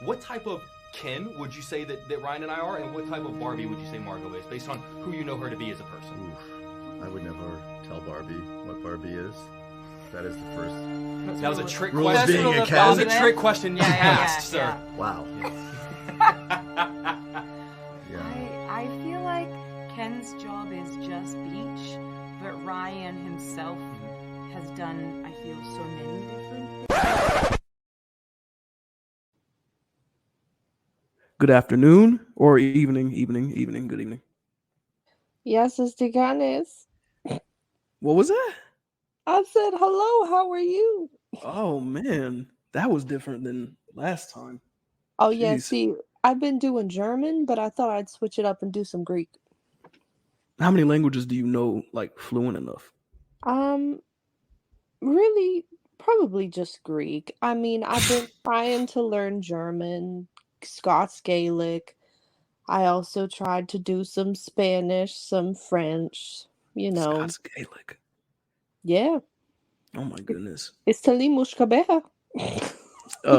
what type of Ken would you say that Ryan and I are, and what type of Barbie would you say Margot is, based on who you know her to be as a person? Oof. I would never tell Barbie what Barbie is. That is the first. That was a trick Rule of question. being a That was a Ken. trick question you asked, sir. Wow. I feel like Ken's job is just beach, but Ryan himself has done, I feel, so many different things. Good afternoon or evening. Good evening. Yes, it's Deganes. What was that? I said, hello, how are you? Oh man, that was different than last time. Oh, yeah, Jeez. see, I've been doing German, but I thought I'd switch it up and do some Greek. How many languages do you know, like, fluent enough? Really, probably just Greek. I mean, I've been trying to learn German, Scots Gaelic. I also tried to do some Spanish, some French, Scots Gaelic. Yeah. Oh my goodness. It's Talimush Kabeha.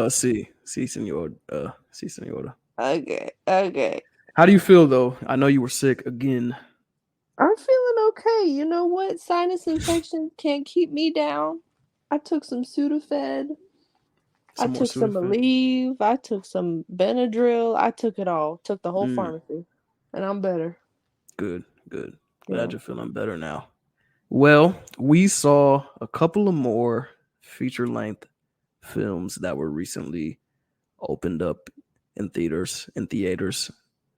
Sí, señor. Sí, señora. Okay. How do you feel though? I know you were sick again. I'm feeling okay. You know what? Sinus infection can't keep me down. I took some Sudafed. I Some more took some Sudafed? Aleve. I took some Benadryl. I took it all. Took the whole pharmacy. And I'm better. Good. Yeah. Glad you're feeling better now. Well, we saw a couple of more feature-length films that were recently opened up in theaters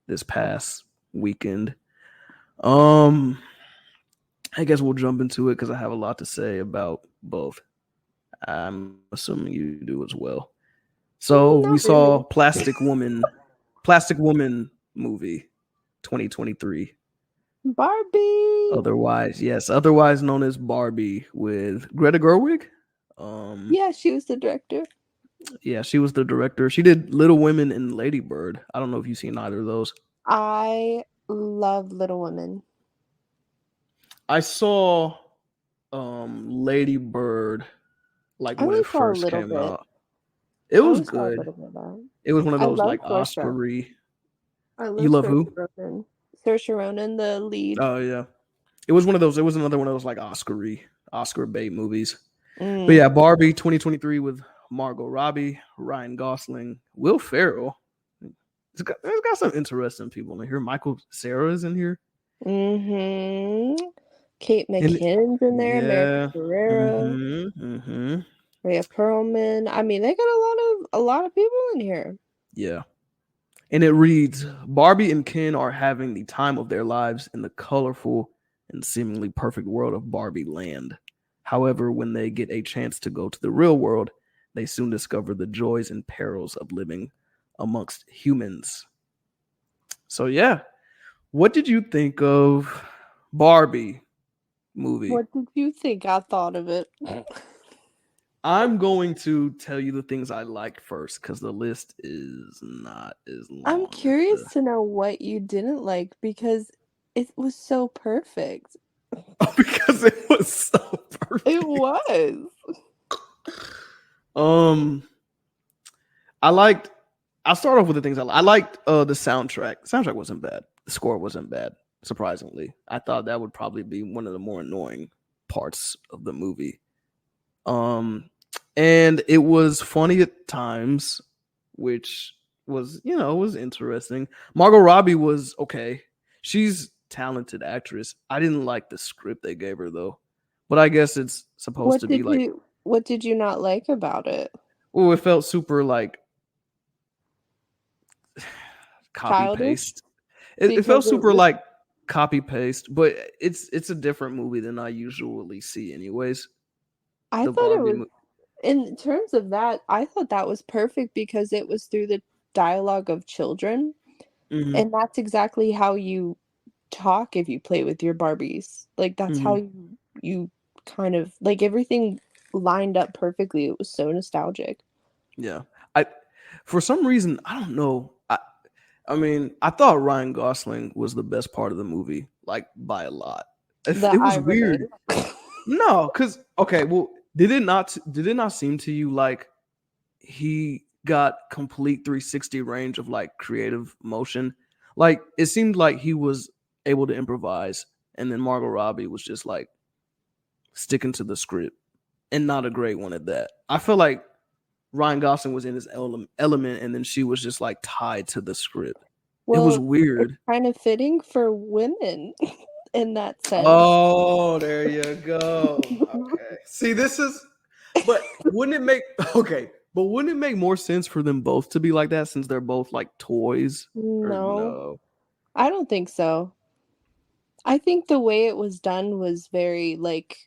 this past weekend. I guess we'll jump into it because I have a lot to say about both. I'm assuming you do as well. So we saw Plastic Woman movie 2023. Barbie. Otherwise known as Barbie, with Greta Gerwig. Yeah, she was the director. Yeah, she was the director. She did Little Women and Lady Bird. I don't know if you've seen either of those. I love Little Women. I saw Lady Bird like when it first came out. It was good. It was one of those like Oscar-y. I love You love who? Saoirse Ronan, the lead. Oh yeah. It was one of those. It was another one of those like Oscar bait movies. But yeah, Barbie 2023 with Margot Robbie, Ryan Gosling, Will Ferrell. It's got some interesting people in here. Michael Cera's in here. Kate McKinnon's in there. Yeah. America Ferrera. Rhea Perlman. I mean, they got a lot of people in here. Yeah. And it reads, Barbie and Ken are having the time of their lives in the colorful and seemingly perfect world of Barbie land. However, when they get a chance to go to the real world, they soon discover the joys and perils of living amongst humans. So yeah, what did you think of Barbie movie? What did you think I thought of it? I'm going to tell you the things I liked first because the list is not as long. I'm curious to know what you didn't like because it was so perfect. Because it was so perfect. It was. I'll start off with the things I liked. The soundtrack. The soundtrack wasn't bad. The score wasn't bad. Surprisingly, I thought that would probably be one of the more annoying parts of the movie. And it was funny at times, which was, was interesting. Margot Robbie was okay. She's a talented actress. I didn't like the script they gave her though, but I guess it's supposed to be like. What did you not like about it? Oh, it felt super like copy paste. It felt super like copy paste, but it's a different movie than I usually see anyways. I thought it was, in terms of that, I thought that was perfect because it was through the dialogue of children. And that's exactly how you talk if you play with your Barbies. Like, that's how you kind of, like, everything lined up perfectly. It was so nostalgic. Yeah. For some reason, I don't know. I mean, I thought Ryan Gosling was the best part of the movie, like by a lot. It was weird. No, because okay, well, did it not seem to you like he got complete 360 range of like creative motion. Like it seemed like he was able to improvise, and then Margot Robbie was just like sticking to the script, and not a great one at that. I feel like Ryan Gosling was in his element, and then she was just like tied to the script. It was weird. It's kind of fitting for women in that sense. Oh, there you go. Okay. See, this is, but wouldn't it make more sense for them both to be like that since they're both like toys? No, I don't think so. I think the way it was done was very like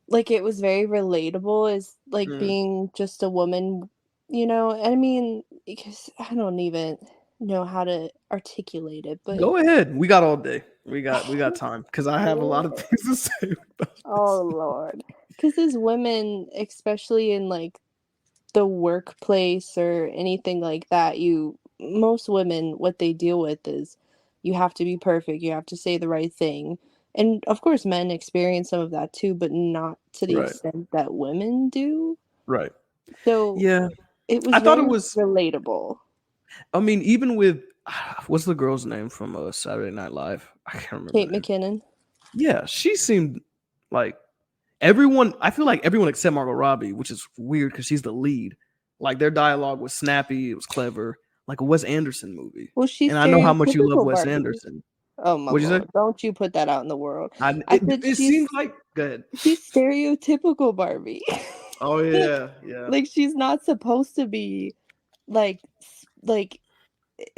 it was very relatable as like being just a woman, you know. I mean, because I don't even know how to articulate it, but go ahead. We got all day. We got time because I have a lot of things to say about this. Oh Lord. Because as women, especially in like the workplace or anything like that, most women, what they deal with is you have to be perfect, you have to say the right thing. And of course men experience some of that too, but not to the extent that women do. Right. So yeah, I thought it was relatable. I mean, even with what's the girl's name from Saturday Night Live? I can't remember. Kate McKinnon. Yeah, she seemed like everyone. I feel like everyone except Margot Robbie, which is weird because she's the lead. Like their dialogue was snappy, it was clever, like a Wes Anderson movie. Well, and I know how much you love Wes Anderson. Oh my Lord! Don't you put that out in the world? It seems like good. She's stereotypical Barbie. Oh yeah, yeah. Like she's not supposed to be like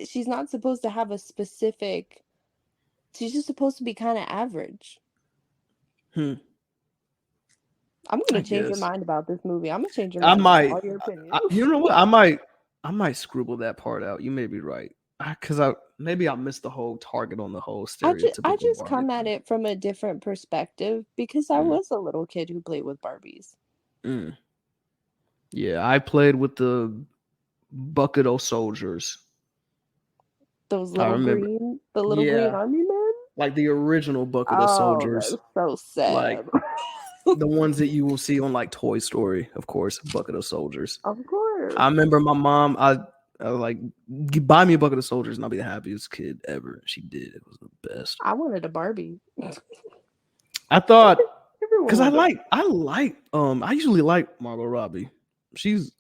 she's not supposed to have a specific. She's just supposed to be kind of average. I'm gonna change your mind about this movie. I'm gonna change your mind about all your opinions. You know what? I might scribble that part out. You may be right. Because maybe I missed the whole target on the whole stereotypical. I just come at it from a different perspective because I was a little kid who played with Barbies. Yeah, I played with the bucket of soldiers. Those little green army men? Like the original bucket of soldiers. That's so sad. Like the ones that you will see on like Toy Story, of course, bucket of soldiers. Of course. I remember my mom, I like, buy me a bucket of soldiers and I'll be the happiest kid ever. She did. It was the best. I wanted a Barbie. I thought, because I usually like Margot Robbie.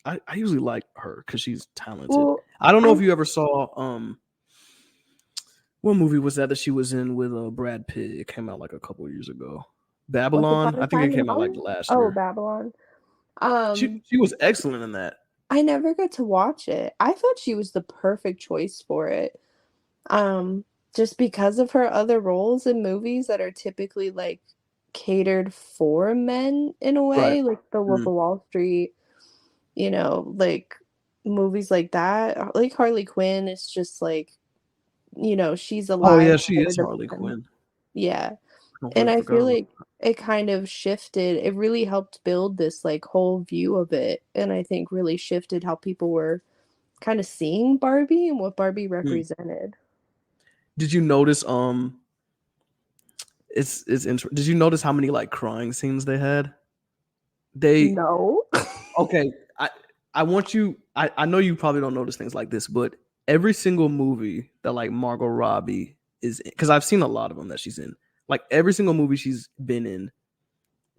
I usually like her because she's talented. Well, I don't know if you ever saw what movie was that she was in with Brad Pitt? It came out like a couple years ago. Babylon. I think it came out like last year. Oh, Babylon. She was excellent in that. I never got to watch it. I thought she was the perfect choice for it. Just because of her other roles in movies that are typically like catered for men in a way, like The Wolf of Wall Street, you know, like movies like that. Like Harley Quinn, it's just like, you know, she's alive. Oh yeah, she is Harley Quinn. Yeah. And I feel like it kind of shifted. It really helped build this like whole view of it. And I think really shifted how people were kind of seeing Barbie and what Barbie represented. Did you notice did you notice how many like crying scenes they had? No. Okay. I want you I know you probably don't notice things like this, but every single movie that like Margot Robbie is in, because I've seen a lot of them that she's in. Like every single movie she's been in,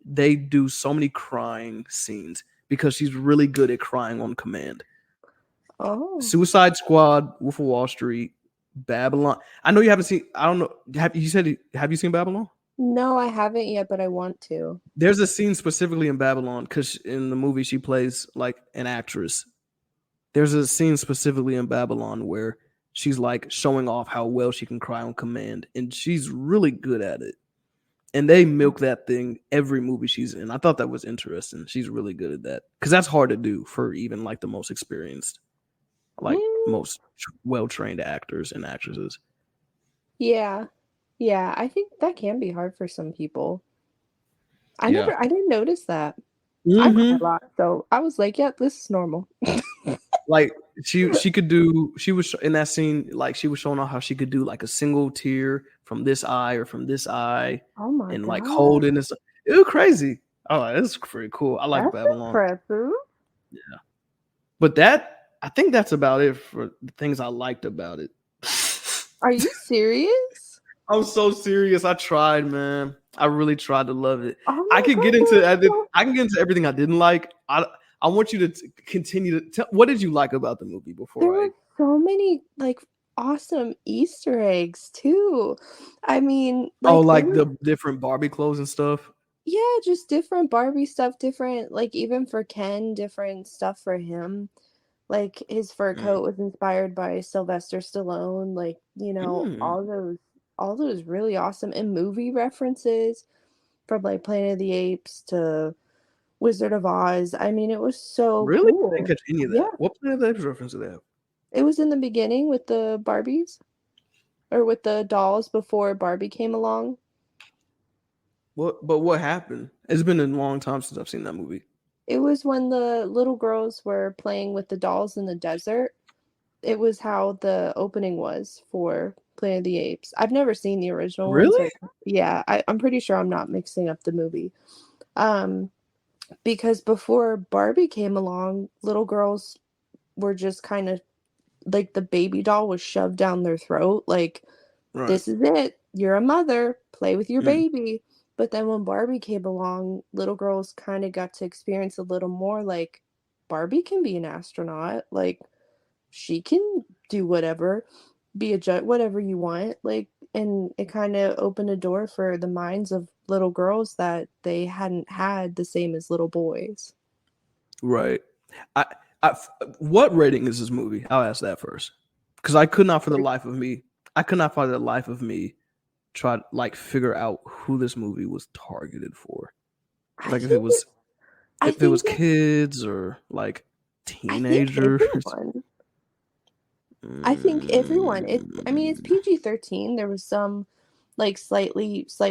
they do so many crying scenes because she's really good at crying on command. Oh. Suicide Squad, Wolf of Wall Street, Babylon. I know you haven't seen. I don't know. Have you seen Babylon? No, I haven't yet, but I want to. There's a scene specifically in Babylon because in the movie she plays like an actress. There's a scene specifically in Babylon where she's like showing off how well she can cry on command, and she's really good at it. And they milk that thing every movie she's in. I thought that was interesting. She's really good at that because that's hard to do for even like the most experienced, like most well-trained actors and actresses. Yeah. I think that can be hard for some people. I didn't notice that. I cry a lot, so I was like, yeah, this is normal. Like she was in that scene, like she was showing off how she could do like a single tear from this eye or from this eye. Oh my and God. Like holding this. It was crazy. Oh, it's pretty cool. I like That's Babylon. impressive. Yeah. But that I think that's about it for the things I liked about it. Are you serious? I'm so serious. I tried, man. I really tried to love it. Oh I my can get God, into I can get into everything I didn't like. I want you to continue to tell. What did you like about the movie there before I? were so many like awesome Easter eggs too. I mean, Oh, like there like was, the different Barbie clothes and stuff. yeah, just different Barbie stuff, different like even for Ken, different stuff for him. Like his fur Mm. coat was inspired by Sylvester Stallone, like, Mm. all those really awesome and movie references from like Planet of the Apes to Wizard of Oz. I mean, it was so Really? I didn't cool. catch any of Yeah, that. What Planet of the Apes reference do they have? it was in the beginning with the Barbies or with the dolls before Barbie came along. What? But what happened? It's been a long time since I've seen that movie. It was when the little girls were playing with the dolls in the desert. It was how the opening was for Planet of the Apes. I've never seen the original one, Really? so yeah, I'm pretty sure I'm not mixing up the movie. Um, because before Barbie came along, little girls were just kind of like the baby doll was shoved down their throat, like, Right. this is it. You're a mother. Play with your Mm. baby. But then when Barbie came along, little girls kind of got to experience a little more like Barbie can be an astronaut. Like she can do whatever, be a judge, whatever you want. Like, and it kind of opened a door for the minds of little girls that they hadn't had the same as little boys. Right. I, I, what rating is this movie? I'll ask that first, because I could not, for the life of me, try to like figure out who this movie was targeted for. I Like think it, I if it was think it, kids or like I think teenagers. everyone. I think everyone. I mean, it's Mm, PG-13. There was some like slight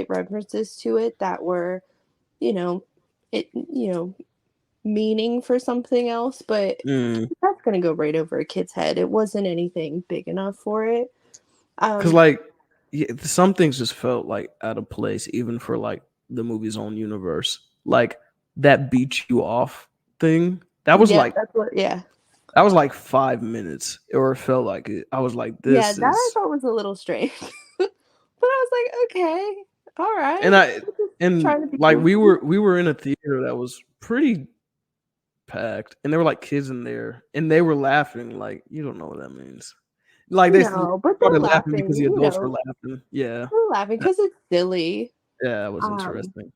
references to it that were, you know, meaning for something else, but mm. that's gonna go right over a kid's head. It wasn't anything big enough for it. Because Um, like some things just felt like out of place, even for like the movie's own universe. Like that beat you off thing. yeah, that's what. Yeah, That was like 5 minutes, or it felt like it. I was like, yeah, this that I is, thought was a little strange, but I was like, okay, all and right, I just and trying to be like goofy. we were in a theater that was pretty packed, and there were like kids in there, and they were laughing. Like you don't know what that means. Like they No, but they're started laughing laughing. because the adults were laughing. Yeah, They're laughing because it's silly. yeah, that was Um, interesting.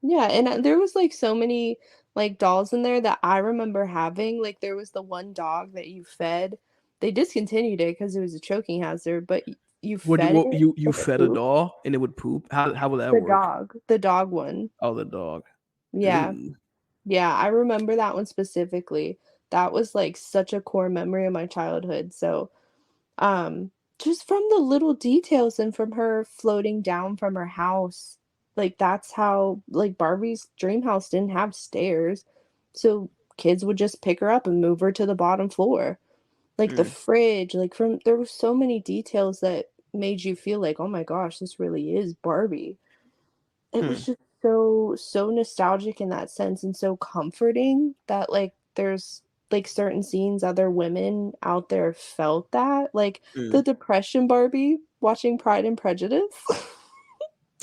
Yeah, and, there was, like, so many, like, dolls in there that I remember having, like, there was the one dog that you fed. They discontinued it because it was a choking hazard, but you fed What it you and it fed a pooped. doll and it would poop? How would that work? The dog one. Oh, the dog. Yeah, Ew. yeah, I remember that one specifically. That was, like, such a core memory of my childhood, so, just from the little details and from her floating down from her house, like, that's how like, Barbie's dream house didn't have stairs, so kids would just pick her up and move her to the bottom floor. Like, the Mm. fridge, like, from there were so many details that made you feel like, "Oh my gosh, this really is Barbie." It Hmm. was just so nostalgic in that sense and so comforting that, like, there's, like, certain scenes other women out there felt that, like, the Mm. depression Barbie watching Pride and Prejudice.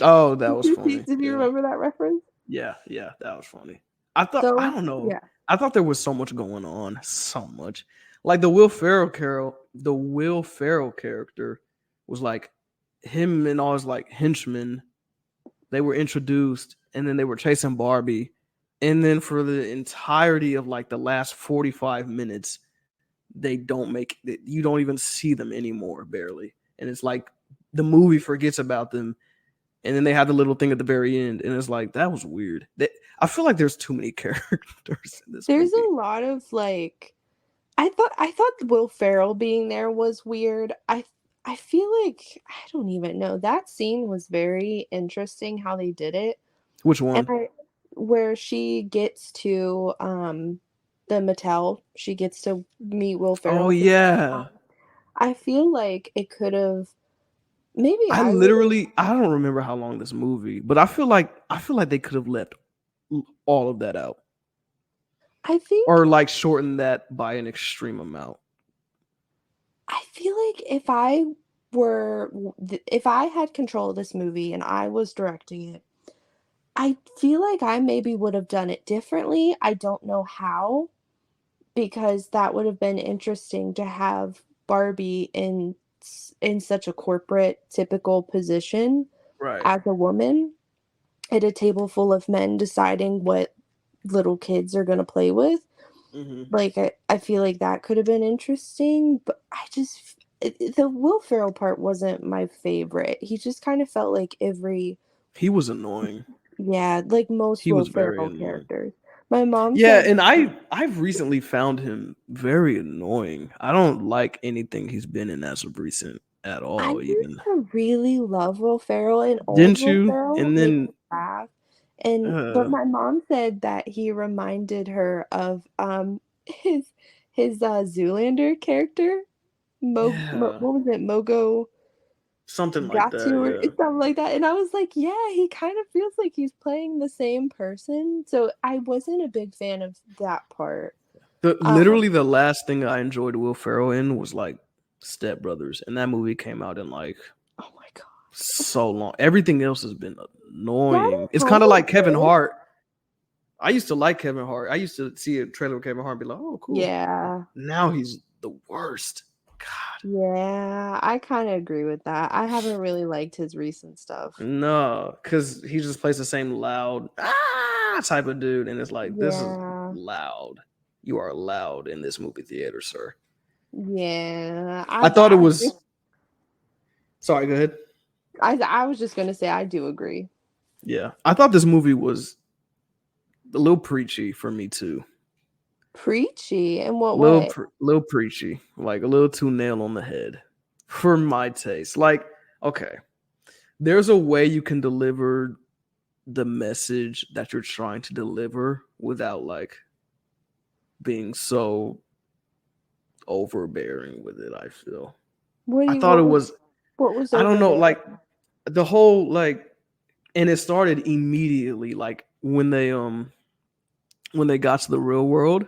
Oh, that was funny. Did you Yeah. remember that reference? Yeah, yeah, that was funny. I So don't know. yeah. I thought there was so much going on, so much. Like the Will Ferrell character was like him and all his like henchmen. They were introduced, and then they were chasing Barbie, and then for the entirety of like the last 45 minutes, they don't make it. You don't even see them anymore, barely. And it's like the movie forgets about them, and then they have the little thing at the very end, and it's like that was weird. I feel like there's too many characters in this There's movie. a lot of, like, I thought Will Ferrell being there was weird. I feel like I don't even know. That scene was very interesting how they did it. Which And one? I where she gets to, the Mattel, she gets to meet Will Oh Ferrell for the first yeah, time. I feel like it could've maybe I would've I don't remember how long this movie, but I feel like they could have left all of that out. I think or like shorten that by an extreme amount. I feel like if I had control of this movie and I was directing it, I feel like I maybe would have done it differently. I don't know how, because that would have been interesting to have Barbie in such a corporate typical position Right. as a woman at a table full of men deciding what little kids are going to play with. Like, I feel like that could have been interesting, but the Will Ferrell part wasn't my favorite. He just kind of felt like He was annoying. like most He Will was very Ferrell annoying. characters. My mom Yeah, said, and I've recently found him very annoying. I don't like anything he's been in as of recent at I all, used even. to really love Will Ferrell, and old Didn't Will you? Ferrell And made then me laugh. But uh my mom said that he reminded her of his Zoolander character. yeah, What was it? Mogo something like got that, to or yeah. something like that. And I was like, yeah, he kind of feels like he's playing the same person. So I wasn't a big fan of that part. Literally the last thing I enjoyed Will Ferrell in was like Step Brothers, and that movie came out in like Oh my god. so long. Everything else has been That annoying. is It's kind kind of of like Kevin good. Hart. I used to like Kevin Hart. I used to see a trailer with Kevin Hart and be like, "Oh, cool." Yeah. Now he's the worst. God. Yeah, I kind of agree with that. I haven't really liked his recent stuff. No, because he just plays the same loud type of dude, and it's like this is Yeah. loud. You are loud in this movie theater, sir. Yeah. I thought it was. Sorry, go ahead. I was just gonna say I do agree. Yeah, I thought this movie was a little preachy for me too. Preachy in what way? Little preachy, like a little too nail on the head for my taste. Like, okay, there's a way you can deliver the message that you're trying to deliver without like being so overbearing with it. I feel. I thought it was. What was I don't over know, there? like the whole like, and it started immediately, like when they got to the real world.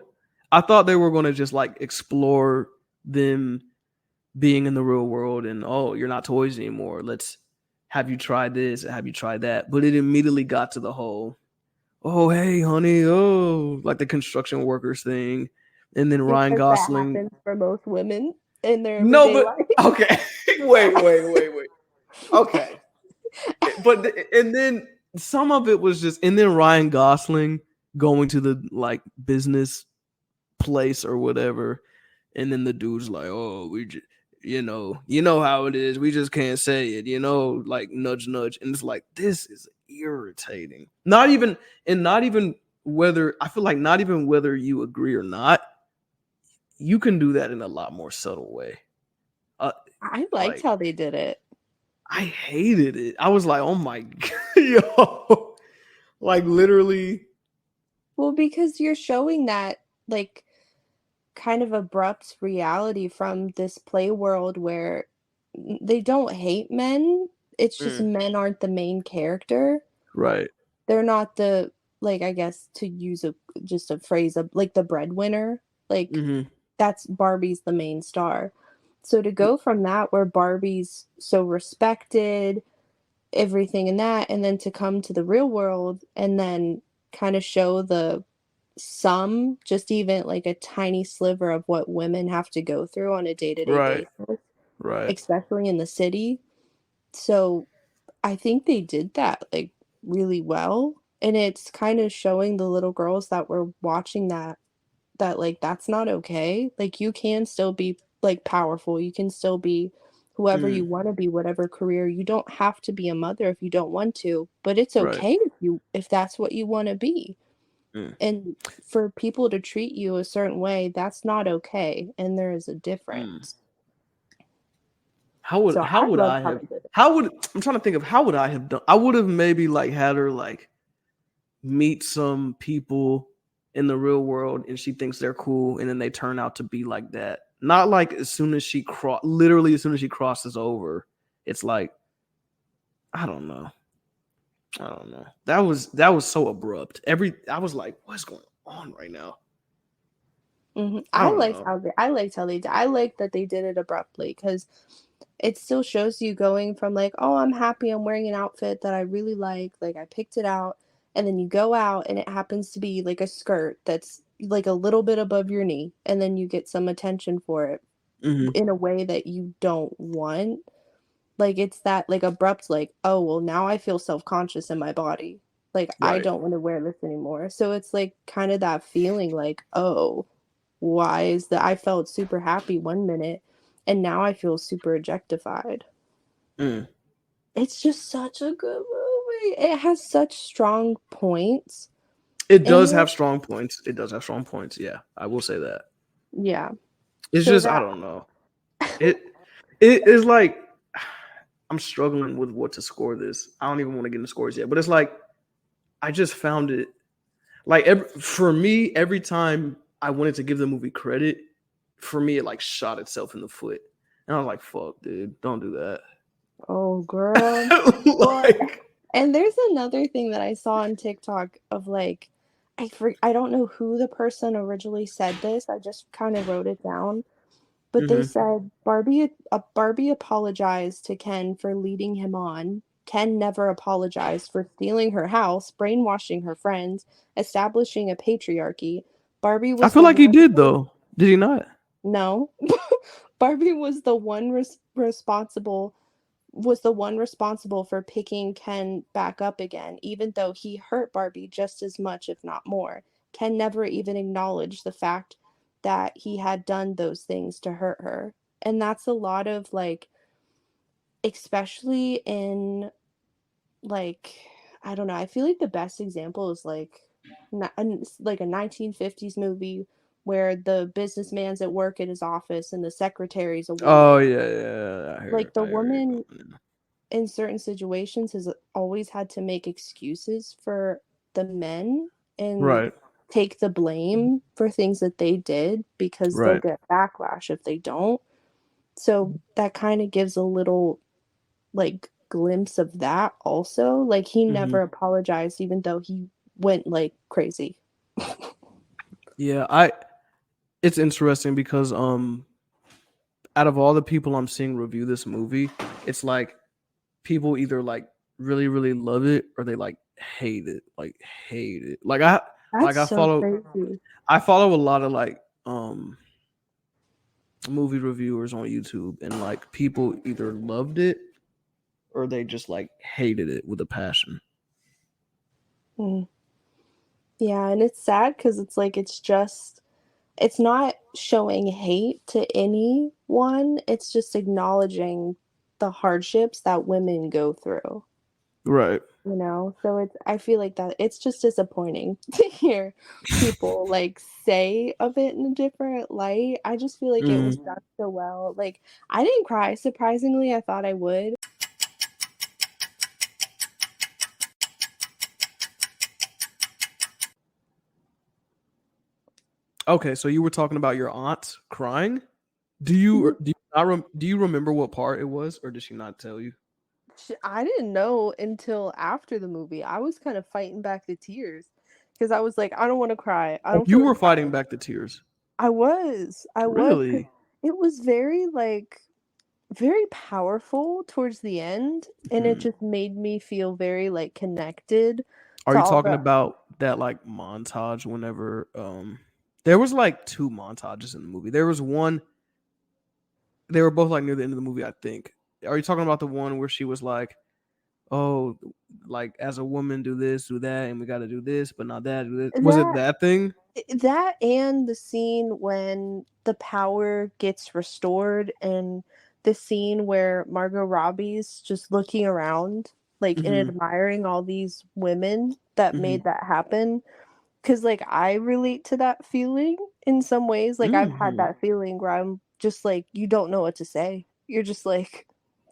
I thought they were going to just like explore them being in the real world and, oh, you're not toys anymore. Let's have you try this, have you try that. But it immediately got to the whole, oh, hey, honey, oh, like the construction workers thing. And then Ryan Because that Gosling. happens for most women in their No, everyday but life. okay. wait. Okay. But and then some of it was just, and then Ryan Gosling going to the like business place or whatever, and then the dude's like, "Oh, we just, you know how it is. We just can't say it, like nudge, nudge." And it's like, this is irritating. Not even whether I feel like not even whether you agree or not, you can do that in a lot more subtle way. I liked Like how they did it. I hated it. I was like, oh my god, yo, like literally. Well, because you're showing that like kind of abrupt reality from this play world where they don't hate men. It's just men aren't the main character. Right. They're not the like I guess to use just a phrase of like the breadwinner. Like Mm-hmm. that's Barbie's the main star. So to go from that where Barbie's so respected, everything in that, and then to come to the real world and then kind of show just even like a tiny sliver of what women have to go through on a day-to-day Right. basis, Right. especially in the city. So I think they did that like really well. And it's kind of showing the little girls that were watching that like that's not okay. Like you can still be like powerful. You can still be whoever you want to be, whatever career. You don't have to be a mother if you don't want to, but it's Right. okay if that's what you want to be. And for people to treat you a certain way, that's not okay. And there is a difference. How would So how I would love I how have they did it. how would I'm trying to think of how would I have done? I would have maybe like had her like meet some people in the real world and she thinks they're cool and then they turn out to be like that. Not like as soon as she literally as soon as she crosses over, it's like I don't know. That was so abrupt. I was like, what's going on right now? I don't know. I liked how they did. I liked that they did it abruptly because it still shows you going from like, oh, I'm happy, I'm wearing an outfit that I really like I picked it out, and then you go out and it happens to be like a skirt that's like a little bit above your knee, and then you get some attention for it in a way that you don't want. Like it's that like abrupt like, oh well, now I feel self-conscious in my body. Like I Right. don't want to wear this anymore. So it's like kind of that feeling like, oh, why is that I felt super happy one minute and now I feel super objectified. Mm. It's just such a good movie. It has such strong points. It does And have strong points. It does have strong points. Yeah, I will say that. yeah. It's So just I that don't know. It is like I'm struggling with what to score this. I don't even want to get into scores yet, but it's like I just found it like for me every time I wanted to give the movie credit, for me it like shot itself in the foot, and I was like, "Fuck, dude, don't do that." oh girl. Well, Like, and there's another thing that I saw on TikTok of like I don't know who the person originally said this. I just kind of wrote it down. But they mhm. said Barbie apologized to Ken for leading him on. Ken never apologized for stealing her house, brainwashing her friends, establishing a patriarchy. Barbie I was feel the like he one did though. Did he not? no. Barbie was the one responsible for picking Ken back up again, even though he hurt Barbie just as much, if not more. Ken never even acknowledged the fact that he had done those things to hurt her. And that's a lot of like, especially in like, I don't know, I feel like the best example is like a 1950s movie where the businessman's at work at his office and the secretary's a Oh woman. yeah. Like the I hear you. woman in certain situations has always had to make excuses for the men and Right. take the blame for things that they did because they'll Right. get backlash if they don't. So that kind of gives a little like glimpse of that also. Like he Mhm. never apologized even though he went like crazy. Yeah, it's interesting because out of all the people I'm seeing review this movie, it's like people either like really really love it or they like hate it, like hate it. That's I so follow crazy. a lot of like movie reviewers on YouTube, and like people either loved it or they just like hated it with a passion. Mm. Yeah, and it's sad because it's like it's not showing hate to anyone, it's just acknowledging the hardships that women go through, Right. you know? So it's I feel like that it's just disappointing to hear people, like, say of it in a different light. I just feel like it was Mhm. done so well. Like, I didn't cry, surprisingly, I thought I would. Okay, so you were talking about your aunt crying. Mhm. Do you remember what part it was, or did she not tell you? I didn't know until after the movie. I was kind of fighting back the tears because I was like, "I don't wanna cry. I Oh, don't you feel were like fighting crying." back the tears. I was, 'cause Really? it was very, like, very powerful towards the end, and it Mhm. just made me feel very, like, connected Are to you all talking the about that like montage whenever there was like two montages in the movie. There was one, they were both like near the end of the movie, I think. Are you talking about the one where she was like, "Oh, like as a woman do this, do that, and we got to do this, but not that, do this." Was it that that thing? that and the scene when the power gets restored and the scene where Margot Robbie's just looking around, like, and Mhm. admiring all these women that Mhm. made that happen. 'Cause, like, I relate to that feeling in some ways, like, I've had Mhm. that feeling where I'm just like, you don't know what to say. You're just like,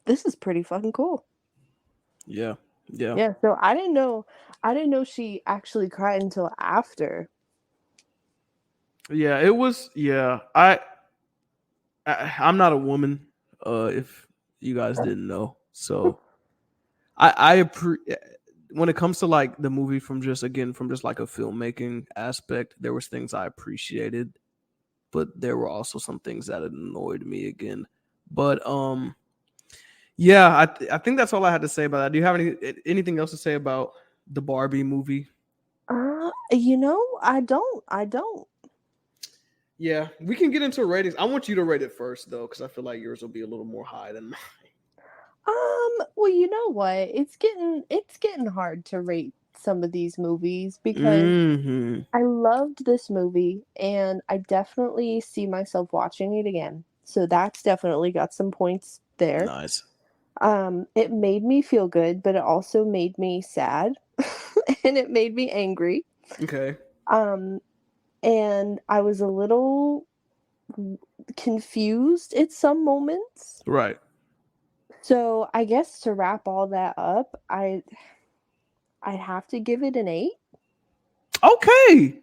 "This is pretty fucking cool." Yeah. Yeah. Yeah, so I didn't know she actually cried until after. Yeah, it was yeah. I'm not a woman, if you guys didn't know. So when it comes to like the movie from just again from just like a filmmaking aspect, there was things I appreciated but there were also some things that annoyed me again. But yeah, I think that's all I had to say about that. Do you have anything else to say about the Barbie movie? I don't. Yeah, we can get into ratings. I want you to rate it first though, because I feel like yours will be a little more high than mine. Well, you know what? It's getting hard to rate some of these movies because I loved this movie and I definitely see myself watching it again. So that's definitely got some points there. Nice. It made me feel good, but it also made me sad and it made me angry. Okay. And I was a little confused at some moments. Right. So I guess to wrap all that up, I'd have to give it an 8. Okay.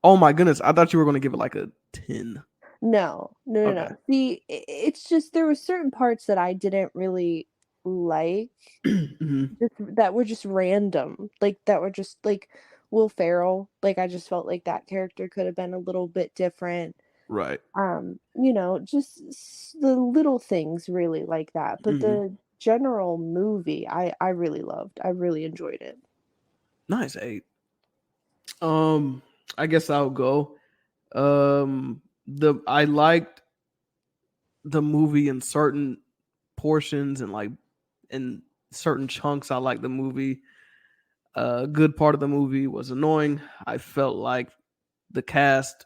Oh my goodness. I thought you were going to give it like a 10. No. Okay. See, it's just there were certain parts that I didn't really like that were just random. Like that were just like Will Ferrell. Like I just felt like that character could have been a little bit different. Right. Just the little things really like that. But the general movie, I really loved. I really enjoyed it. Nice 8. I guess I'll go. I liked the movie in certain portions and like in certain chunks. I liked the movie. A good part of the movie was annoying. I felt like the cast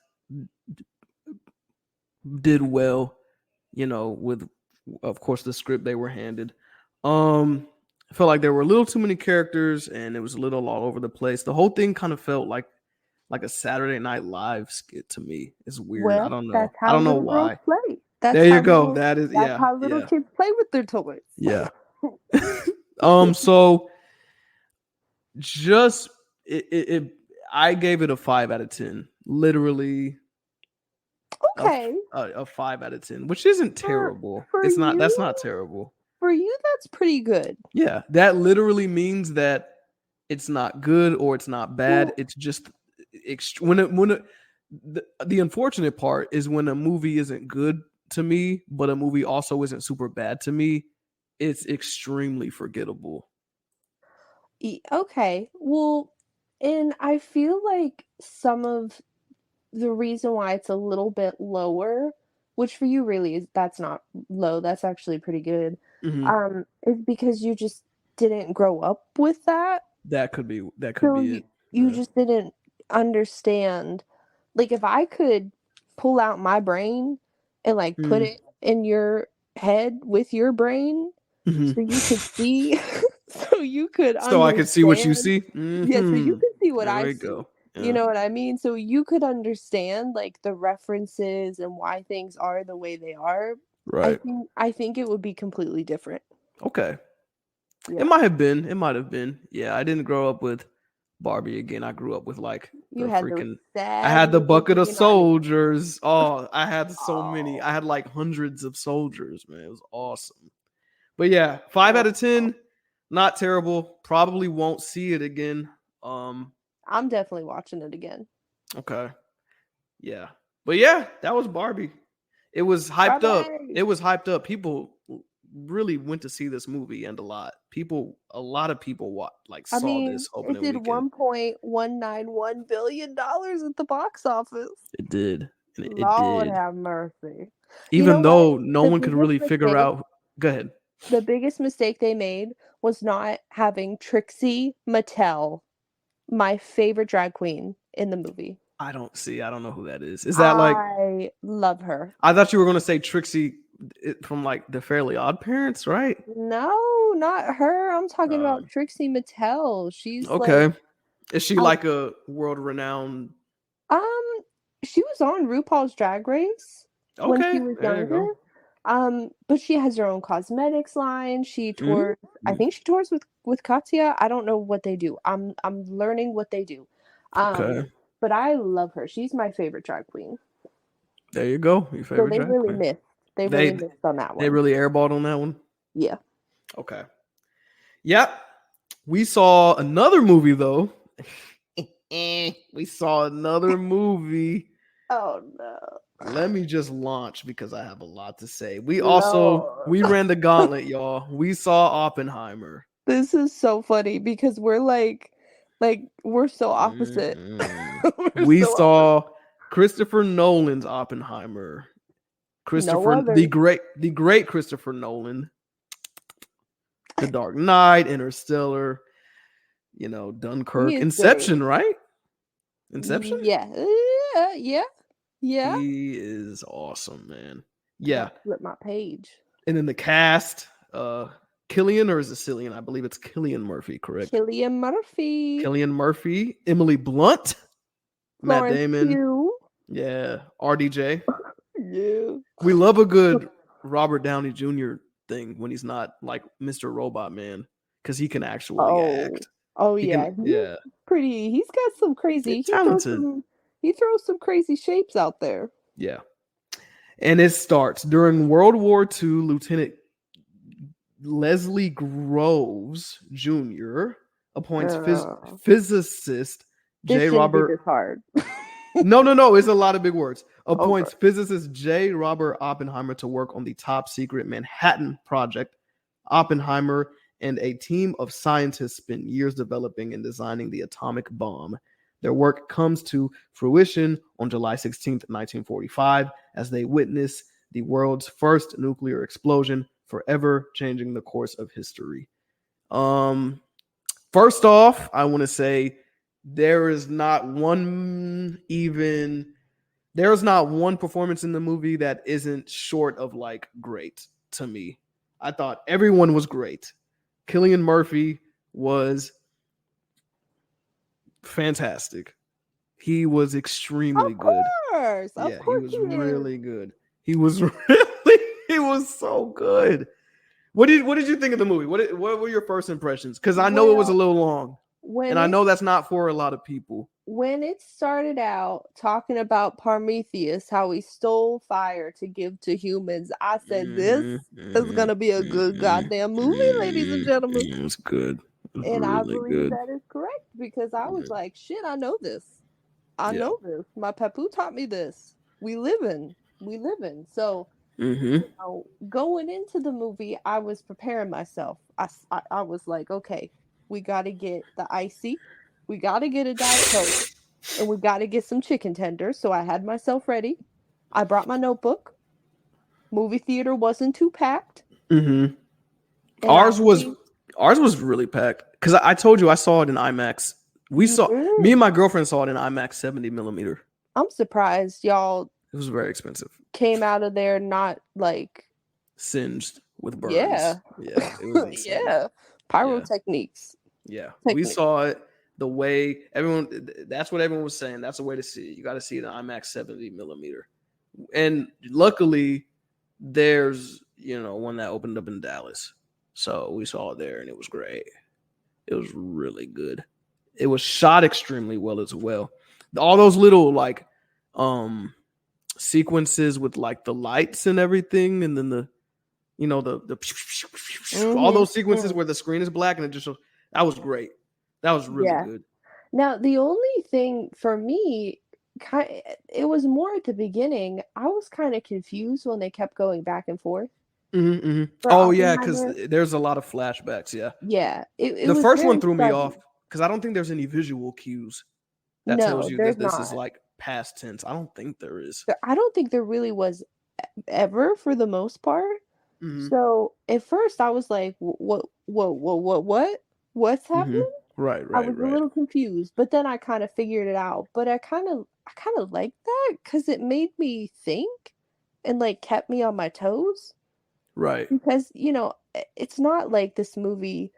did well, with of course the script they were handed. I felt like there were a little too many characters and it was a little all over the place. The whole thing kind of felt like a Saturday Night Live skit to me. It's weird. Well, I don't know. that's how I don't know little girls why. play. There you go. That's how little kids play with their toys. Yeah. So just I gave it a 5 out of 10. Literally. Okay. A 5 out of 10, which isn't terrible. It's not. That's not terrible. For you, that's pretty good. Yeah, that literally means that it's not good or it's not bad. It's just the unfortunate part is when a movie isn't good to me, but a movie also isn't super bad to me. It's extremely forgettable. Okay, well, and I feel like some of the reason why it's a little bit lower, which for you really that's not low, that's actually pretty good, is because you just didn't grow up with that. That could be it. You just didn't understand. Like if I could pull out my brain and like put it in your head with your brain so you could see so you could so I could see what you see. Yeah, so you could see what I see. Go. Yeah. You know what I mean? So you could understand like the references and why things are the way they are. Right. I think it would be completely different. Okay. Yeah. It might have been. Yeah, I didn't grow up with Barbie again. I grew up with like I had the bucket of soldiers. Oh, I had so many. I had like hundreds of soldiers, man. It was awesome. But yeah, 5 out of 10, not terrible. Probably won't see it again. I'm definitely watching it again. Okay. Yeah. But yeah, that was Barbie. It was hyped up. People really went to see this movie, and a lot of people saw this opening weekend. It did $1.191 billion at the box office. It did. Lord have mercy. Even though no one could really figure out. Go ahead. The biggest mistake they made was not having Trixie Mattel, my favorite drag queen, in the movie. I don't know who that is. Is that like? I love her. I thought you were going to say Trixie from like the Fairly Odd Parents, right? No, not her. I'm talking about Trixie Mattel. She's okay. Is she like a world-renowned? She was on RuPaul's Drag Race when she was younger. But she has her own cosmetics line. She tours. I think she tours with Katya. I don't know what they do. I'm learning what they do. But I love her. She's my favorite drag queen. There you go. Your favorite drag queen. They really missed on that one. They really airballed on that one? Yeah. Okay. Yep. We saw another movie though. We saw another movie. Oh no. let me just launch because I have a lot to say. We Lord. ran the gauntlet, y'all. We saw Oppenheimer. This is so funny because we're like we're so opposite. We saw Christopher Nolan's Oppenheimer. The great Christopher Nolan. The Dark Knight, Interstellar, Dunkirk, Inception, great. right? Inception? Yeah. He is awesome, man. Yeah. Flip my page. And then the cast, Cillian, or is it Cillian? I believe it's Cillian Murphy, correct? Cillian Murphy, Emily Blunt, Matt Damon. Pugh. Yeah, RDJ. Yeah. We love a good Robert Downey Jr. thing when he's not like Mr. Robot Man, because he can actually act. Oh yeah. Pretty. He's got some crazy. He throws some crazy shapes out there. Yeah. And it starts during World War II. Lieutenant Leslie Groves Jr. appoints physicist J. Robert. Hard. No. It's a lot of big words. Appoints physicist J. Robert Oppenheimer to work on the top secret Manhattan Project. Oppenheimer and a team of scientists spent years developing and designing the atomic bomb. Their work comes to fruition on July 16th, 1945, as they witness the world's first nuclear explosion, forever changing the course of history. First off, I want to say there is not one performance in the movie that isn't short of like great to me. I thought everyone was great. Cillian Murphy was fantastic. He was extremely good. Of course he was really good. He was so good. What did you think of the movie? What were your first impressions? Because I know it was a little long, and I know that's not for a lot of people. When it started out talking about Prometheus, how he stole fire to give to humans, I said, this is going to be a good goddamn movie, ladies and gentlemen. It was good. And I believe that is correct because I was like, shit, I know this. I know this. My papu taught me this. We live in. So, going into the movie, I was preparing myself. I was like, okay, we got to get the icy. We got to get a Diet Coke, and we got to get some chicken tenders. So I had myself ready. I brought my notebook. Movie theater wasn't too packed. Ours was really packed because I told you I saw it in IMAX. Me and my girlfriend saw it in IMAX 70 millimeter. I'm surprised y'all. It was very expensive. Came out of there not like singed with burns. Yeah. It was insane. Pyrotechniques. Yeah. We saw it the way that's what everyone was saying. That's the way to see it. You got to see it in IMAX 70 millimeter. And luckily there's, one that opened up in Dallas. So we saw it there and it was great. It was really good. It was shot extremely well as well. All those little like sequences with like the lights and everything, and then the all those sequences where the screen is black and it just shows, that was great. That was really good. Now the only thing for me, it was more at the beginning. I was kind of confused when they kept going back and forth. Oh yeah, because there's a lot of flashbacks. Yeah. The first one threw me off because I don't think there's any visual cues that tells you that this is like past tense. I don't think there is. I don't think there really was ever for the most part. So at first I was like, what's happening? Right. I was a little confused, but then I kind of figured it out. But I kind of liked that because it made me think and like kept me on my toes. Right. Because, it's not like this movie,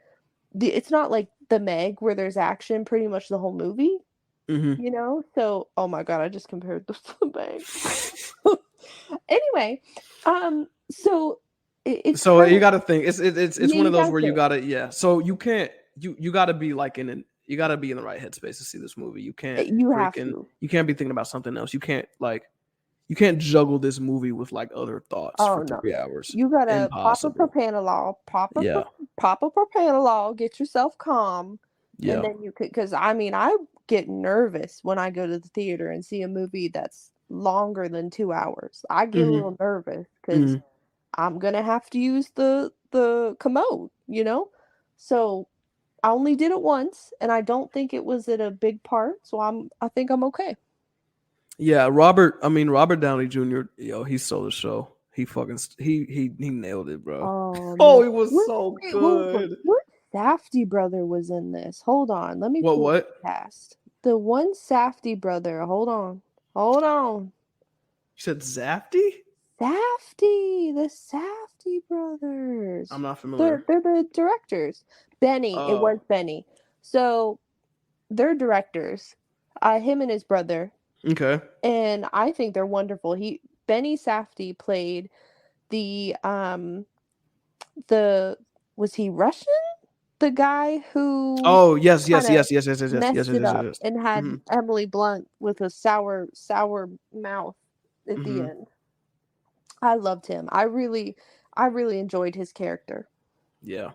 it's not like The Meg where there's action pretty much the whole movie. So, oh my God, I just compared this to The Meg. Anyway, so you got to think it's one of those where you got to, so you can't, you got to be like you got to be in the right headspace to see this movie. You can't, you can't be thinking about something else. You can't juggle this movie with like other thoughts for 3 hours. You gotta pop a propanolol, get yourself calm, and then you could. Because I get nervous when I go to the theater and see a movie that's longer than 2 hours. I get a little nervous because I'm gonna have to use the commode, you know? So I only did it once, and I don't think it was in a big part, so I think I'm okay. Yeah, Robert Downey Jr., yo, he stole the show. He fucking he nailed it, bro. Oh Oh, man. it was so good. What Safdie brother was in this? Hold on, let me pull What? the cast. The one Safdie brother. Hold on. Hold on. You said Zafty? Safdie, the Safdie brothers. I'm not familiar. They're the directors. Benny, it was Benny. So they're directors. Him and his brother. Okay. And I think they're wonderful. Benny Safdie played the was he Russian? The guy who Oh yes. messed Yes. it up and had Emily Blunt with a sour mouth at the end. I loved him. I really enjoyed his character. Yeah.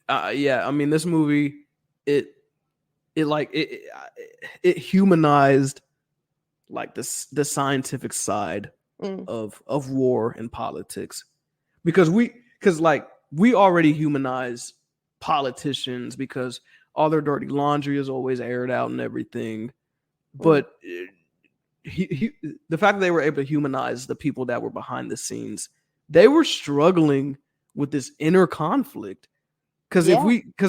Yeah. I mean, this movie, it humanized like the scientific side of war and politics, because we already humanize politicians because all their dirty laundry is always aired out and everything. But the fact that they were able to humanize the people that were behind the scenes, they were struggling with this inner conflict. Because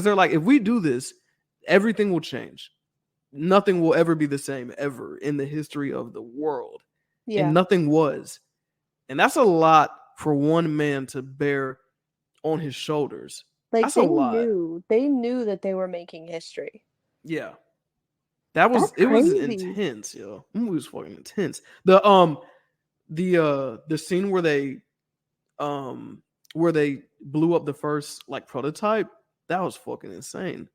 they're like, if we do this, everything will change. Nothing will ever be the same ever in the history of the world. Yeah. And nothing was. And that's a lot for one man to bear on his shoulders. Like, that's a lot. They knew that they were making history. Yeah. It was intense, yo. The movie was fucking intense. The scene where they blew up the first like prototype, that was fucking insane.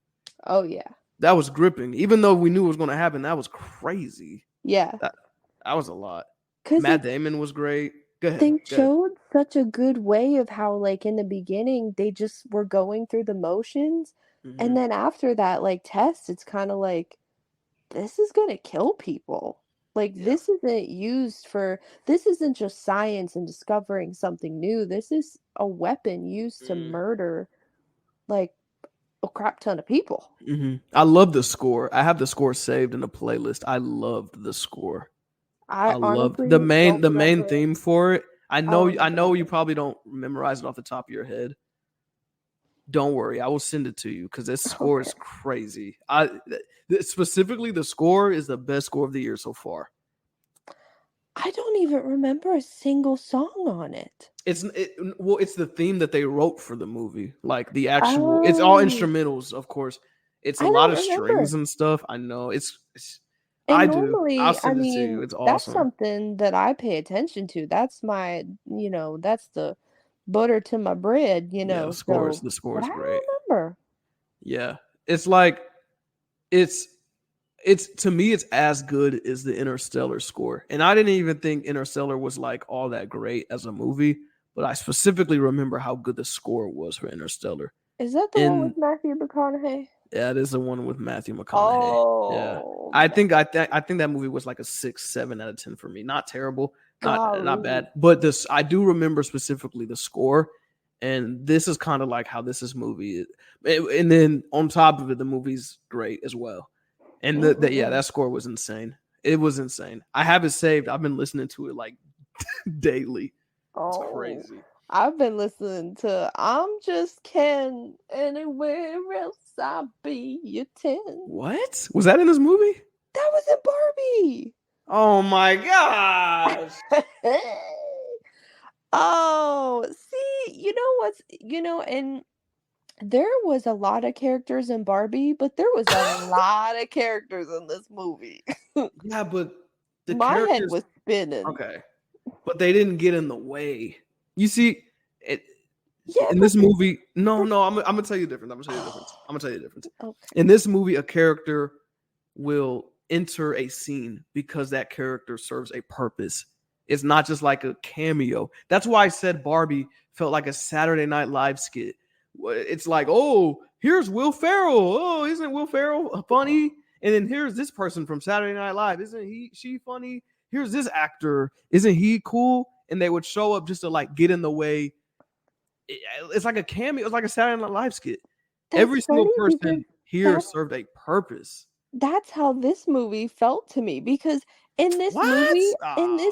Oh yeah. That was gripping. Even though we knew it was going to happen, that was crazy. Yeah. That was a lot. Matt Damon was great. Go ahead. They showed such a good way of how, like, in the beginning, they just were going through the motions. And then after that, like, test, it's kind of like, this is going to kill people. Like, this isn't just science and discovering something new. This is a weapon used to murder, like, a crap ton of people. I love the score. I have the score saved in a playlist. I loved the score. I loved the main theme for it. I know you probably don't memorize it off the top of your head. Don't worry, I will send it to you because this score is crazy. Specifically, the score is the best score of the year so far. I don't even remember a single song on it. It's the theme that they wrote for the movie. Like the actual, it's all instrumentals, of course. It's a lot of strings and stuff. I know it's and I normally, do. I'll send it to you. It's awesome. That's something that I pay attention to. That's my, that's the butter to my bread, Yeah, the score is great. I don't remember. Yeah. It's like, it's to me, it's as good as the Interstellar score. And I didn't even think Interstellar was like all that great as a movie, but I specifically remember how good the score was for Interstellar. Is that the one with Matthew McConaughey? Yeah, it is the one with Matthew McConaughey. Oh, yeah. I think that movie was like a 6-7 out of 10 for me. Not terrible, not bad. But I do remember specifically the score, and this is kind of like how this movie is. And then on top of it, the movie's great as well. And that score was insane. It was insane. I have it saved. I've been listening to it like daily. It's crazy. I've been listening to I'm Just Ken, anywhere else I'll be your 10. What? Was that in this movie? That was in Barbie. Oh my gosh. Oh, see, and there was a lot of characters in Barbie, but there was a lot of characters in this movie. Yeah, but my head was spinning. Okay. But they didn't get in the way. You see, in this movie, no, I'm gonna tell you the difference. Okay. In this movie, a character will enter a scene because that character serves a purpose. It's not just like a cameo. That's why I said Barbie felt like a Saturday Night Live skit. It's like, oh, here's Will Ferrell. Oh, isn't Will Ferrell funny? And then here's this person from Saturday Night Live. Isn't she funny? here's this actor, isn't he cool? And they would show up just to like get in the way. It's like a cameo. It's like a Saturday Night Live skit. Every single person here served a purpose. That's how this movie felt to me, because in this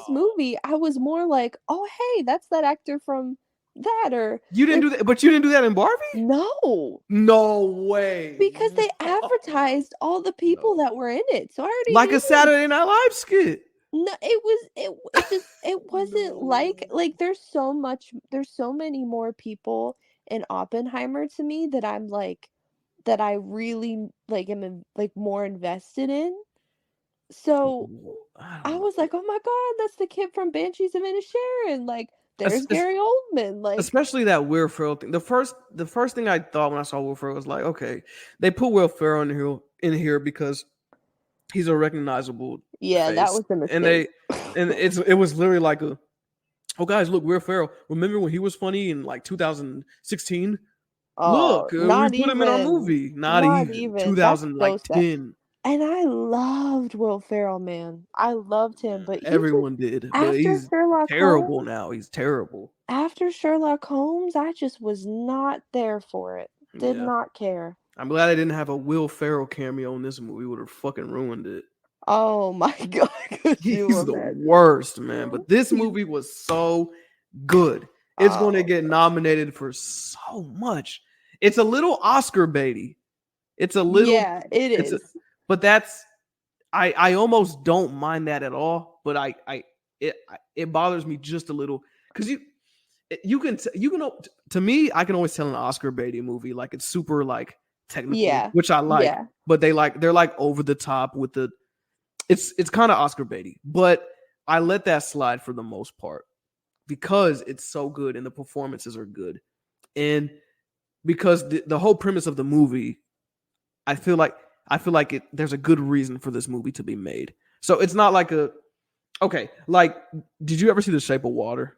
movie, I was more like, oh hey, that's that actor from that. Or you didn't do that, but you didn't do that in Barbie? No way. Because they advertised all the people that were in it, so I already like knew a Saturday Night Live skit. No, it wasn't like there's so many more people in Oppenheimer to me that I'm like, that I really like am like more invested in. So I was like, oh my god, that's the kid from Banshees of Inisherin. Like, there's Gary Oldman. Like, especially that Will Ferrell thing. The first thing I thought when I saw Will Ferrell was like, okay, they put Will Ferrell in here because he's a recognizable face. That was the mistake. And it was literally like oh guys, look, Will Ferrell. Remember when he was funny in like 2016? Look, we put him in our movie. Not even 2010. And I loved Will Ferrell, man. I loved him, but everyone did. But he's terrible now. He's terrible. After Sherlock Holmes, I just was not there for it. Did not care. I'm glad I didn't have a Will Ferrell cameo in this movie. Would have fucking ruined it. Oh my god, he's the worst, man. But this movie was so good. It's going to get nominated for so much. It's a little Oscar baity. It's a little. Yeah, it is. But that's. I almost don't mind that at all. But it bothers me just a little because you can to me, I can always tell an Oscar baity movie like it's super like technical, which I like. Yeah. But they're like over the top with the. It's kind of Oscar baity, but I let that slide for the most part because it's so good and the performances are good, and because the whole premise of the movie, I feel like there's a good reason for this movie to be made. So it's not like like, did you ever see The Shape of Water?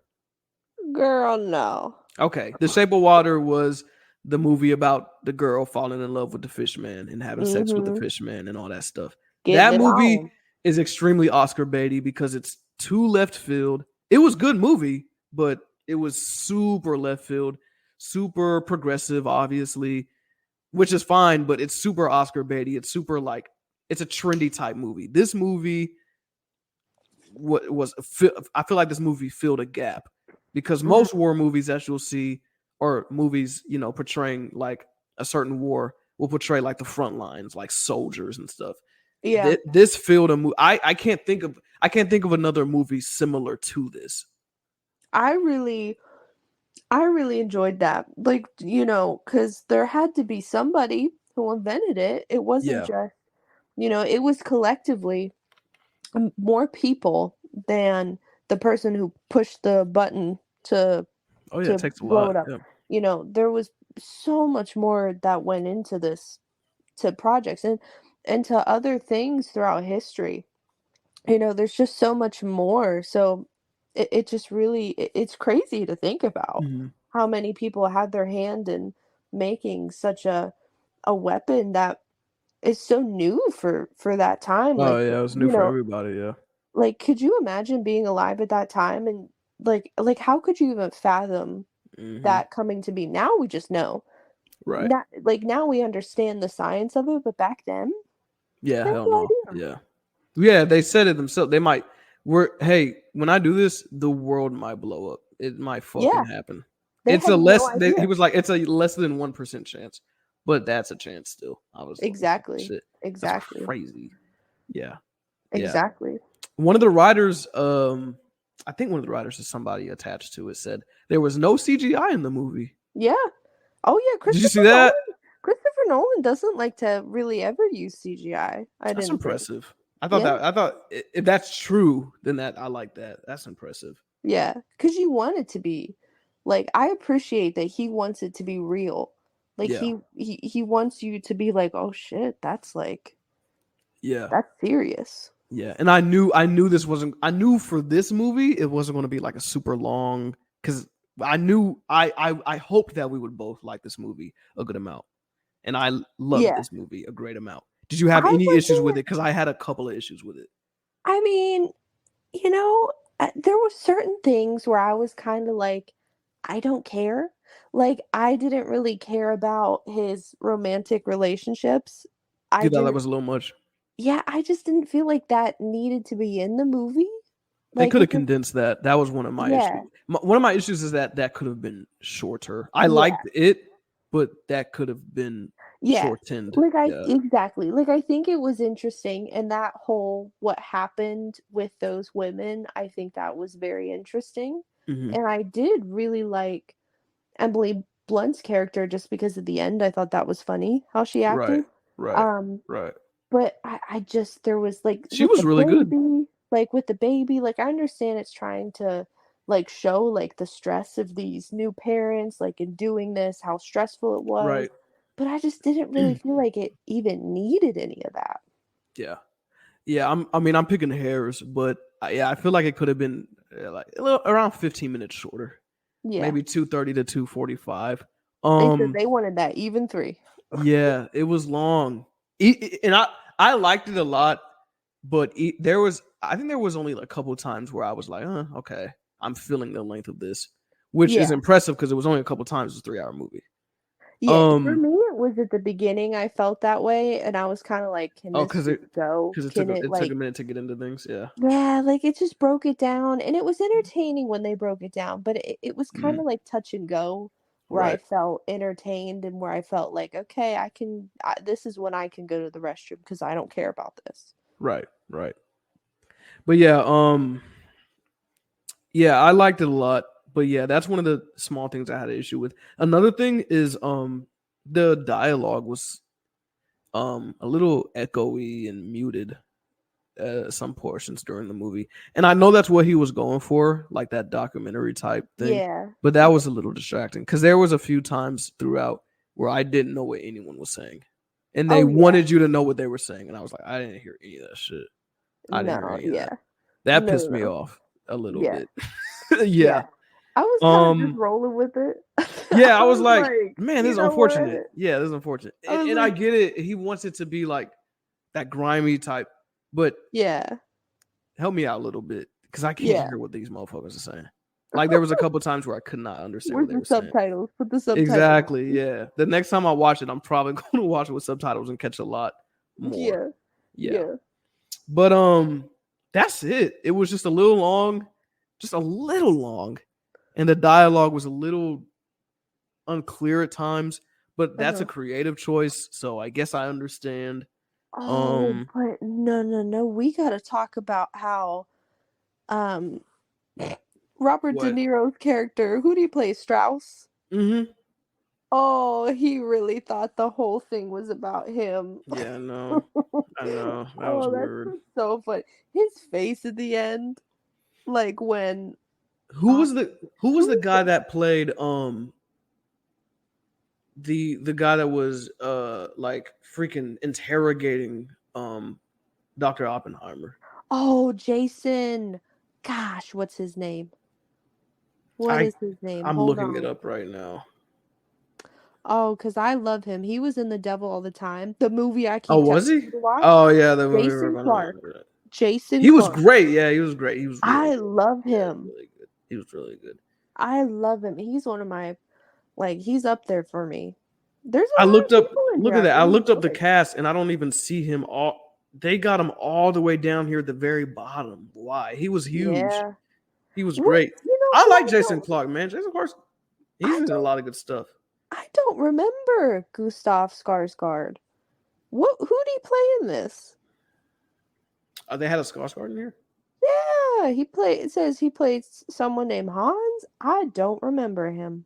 Girl, no. Okay, The Shape of Water was the movie about the girl falling in love with the fish man and having sex with the fish man and all that stuff. That movie is extremely Oscar baity because it's too left field. It was a good movie, but it was super left field, super progressive, obviously, which is fine, but it's super Oscar baity. It's super like, it's a trendy type movie. This movie I feel like this movie filled a gap because most war movies that you'll see, or movies, portraying like a certain war, will portray like the front lines, like soldiers and stuff. Yeah, this filled a movie. I can't think of another movie similar to this. I really enjoyed that. Like, because there had to be somebody who invented it. It wasn't just, it was collectively more people than the person who pushed the button to it takes a blow lot. it up. Yeah. There was so much more that went into this, to projects and to other things throughout history. There's just so much more. So it just really, it's crazy to think about how many people had their hand in making such a weapon that is so new for that time. Oh, it was new for everybody. Yeah. Like, could you imagine being alive at that time? And like how could you even fathom that coming to be? Now we just know. Right. Now we understand the science of it, but back then, yeah, hell no. Yeah, they said it themselves. They might. When I do this, the world might blow up. It might fucking happen. It's a less. He was like, it's a less than 1% chance, but that's a chance still. I was exactly. Like, shit, exactly. That's crazy. Yeah. Exactly. Yeah. One of the writers, I think one of the writers is somebody attached to it, said there was no CGI in the movie. Yeah. Oh yeah. Did you see that? Christopher Nolan doesn't like to really ever use CGI. That's impressive. I thought if that's true, then I like that. That's impressive. Yeah, because you want it to be like, I appreciate that he wants it to be real. Like he wants you to be like, oh shit, that's like, that's serious. Yeah, and I knew this wasn't. I knew for this movie it wasn't going to be like a super long, because I knew I hoped that we would both like this movie a good amount, and I loved this movie a great amount. Did you have any issues with it? Because I had a couple of issues with it. I mean, You know, there were certain things where I was kind of like, I don't care. Like, I didn't really care about his romantic relationships. I You thought that didn't, was a little much. yeah, I just didn't feel like that needed to be in the movie. They Like, could have with the, condensed that. That was one of my yeah, issues. One of my issues is that could have been shorter. I yeah. liked it, but that could have been Yeah. shortened. Like I Yeah. exactly. Like I think it was interesting and that whole what happened with those women, I think that was very interesting. Hmm. And I did really like Emily Blunt's character just because at the end I thought that was funny how she Right. acted. Right. Um Right. but I just there was like She was really good. with the baby, like I understand it's trying to like show like the stress of these new parents, like in doing this, how stressful it was. Right. But I just didn't really feel like it even needed any of that. Yeah. Yeah. I'm picking hairs, but yeah, I feel like it could have been like a little around 15 minutes shorter. Yeah. Maybe 2:30 to 2:45. They said they wanted that even 3. Yeah, it was long. And I liked it a lot, but I think there was only a couple of times where I was like, okay, I'm feeling the length of this, which is Yeah. impressive because it was only a couple of times. It was a 3-hour movie. Yeah, for me it was at the beginning I felt that way and I was kind of like, can this Because just go? it Can it took like a minute to get into things. Yeah. yeah, like it just broke it down and it was entertaining when they broke it down, but it was kind Mhm. of like touch and go where I Right. felt entertained and where I felt like, okay, this is when I can go to the restroom because I don't care about this. Right. Right. But yeah, yeah, I liked it a lot. But yeah, that's one of the small things I had an issue with. Another thing is the dialogue was a little echoey and muted some portions during the movie. And I know that's what he was going for, like that documentary type thing. Yeah. But that was a little distracting because there was a few times throughout where I didn't know what anyone was saying. And they Oh yeah. wanted you to know what they were saying. And I was like, I didn't hear any of that shit. I didn't hear No, any of yeah. that. That No, pissed no, me no. off a little Yeah. bit. Yeah. Yeah. I was kind of just rolling with it. Yeah, I was was like, man, this you is know unfortunate. what? Yeah, this is unfortunate. I was And I like, get it. He wants it to be like that grimy type, but yeah, help me out a little bit because I can't yeah. hear what these motherfuckers are saying. Like there was a couple times where I could not understand what Where's they the were saying. subtitles? Put the subtitles. Exactly. Yeah. The next time I watch it, I'm probably going to watch it with subtitles and catch a lot more. Yeah, Yeah. yeah. But that's it. It was just a little long, and the dialogue was a little unclear at times. But that's a creative choice, so I guess I understand. Oh, but no. We gotta talk about how um Robert De What? Niro's character, who do you play? Strauss? Mm-hmm. Oh, he really thought the whole thing was about him. Yeah, I know. That was Oh, that's weird. just so funny. His face at the end, like when Who was the guy that played the guy that was like freaking interrogating Dr. Oppenheimer? oh, Jason. Gosh, what's his name? What is his name? I'm Hold looking it on. up right now. Oh, because I love him. He was in The Devil All the Time. The movie I Oh, keep was telling he? you to watch. Oh yeah, the movie. Jason Clark. Jason He was Clark. great. Yeah, he was great. He was really I good. love Yeah, him. really good. He was really good. I love him. He's one of my, like, he's up there for me. There's I a lot looked of up. people in Look here at that. I really looked up the enjoy. cast, and I don't even see him all. They got him all the way down here at the very bottom. Why? He was huge. Yeah. He was What, great. you know, I who like I Jason don't- Clark, man. Jason Clark, he's I in a don't- lot of good stuff. I don't remember Gustav Skarsgård. Who did he play in this? They had a Skarsgård in here. Yeah, it says he played someone named Hans. I don't remember him.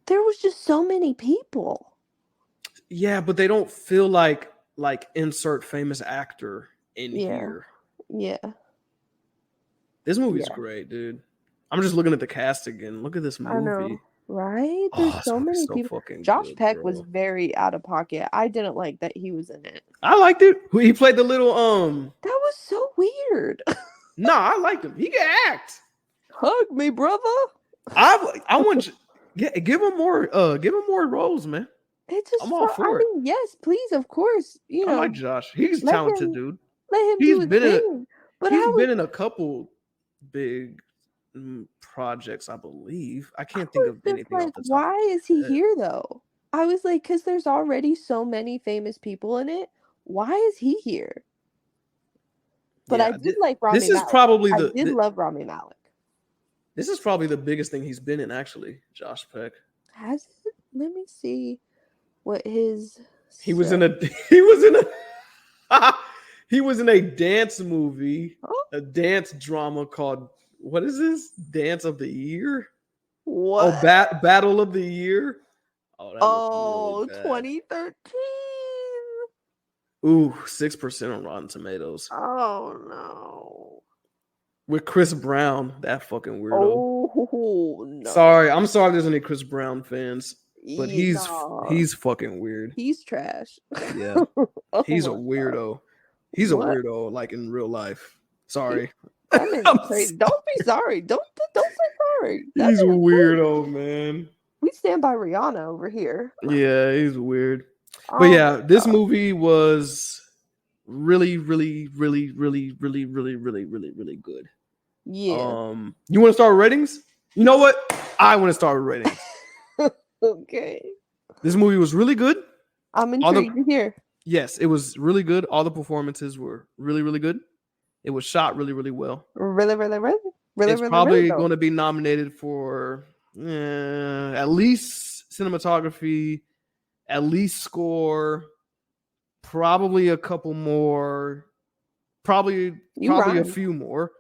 There was just so many people. Yeah, but they don't feel like insert famous actor in here. Yeah. This movie's great, dude. I'm just looking at the cast again. Look at this movie. I know, right? There's so many people. Josh Peck was very out of pocket. I didn't like that he was in it. I liked it. He played the little That was so weird. Nah, I liked him. He can act. Hug me, brother. I want give him more roles, man. It just I'm all for it. yes, please, of course. You know, I like Josh. He's let talented, him- dude. Let him He's do his been in thing. But he's been in a couple big projects, I believe. I can't think of anything like, off the top. why is he here though? I was like, because there's already so many famous people in it. Why is he here? But Yeah, I did like Rami this is Malek. probably I did love Rami Malek. This is probably the biggest thing he's been in, actually. Josh Peck. Has it? Let me see what his. He was in a. He was in a. He was in a dance movie, a dance drama called, what is this? Dance of the Year? What? Oh, Battle of the Year. Oh, that Oh, really 2013. Ooh, 6% on Rotten Tomatoes. Oh no. With Chris Brown, that fucking weirdo. Oh no. Sorry, I'm sorry there's any Chris Brown fans, but he's fucking weird. He's trash. Yeah. He's a weirdo. He's a weirdo, like in real life. Sorry. That man's crazy. Don't be sorry. Don't say sorry. He's a weirdo, man. We stand by Rihanna over here. Yeah, he's weird. But yeah, this movie was really, really, really, really, really, really, really, really, really good. Yeah. You want to start with ratings? You know what? I want to start with ratings. Okay. This movie was really good. I'm intrigued to hear. Yes, it was really good. All the performances were really, really good. It was shot really, really well. Really, really, really, really, it's really, probably really going to be nominated for at least cinematography, at least score, probably a couple more, probably a few more.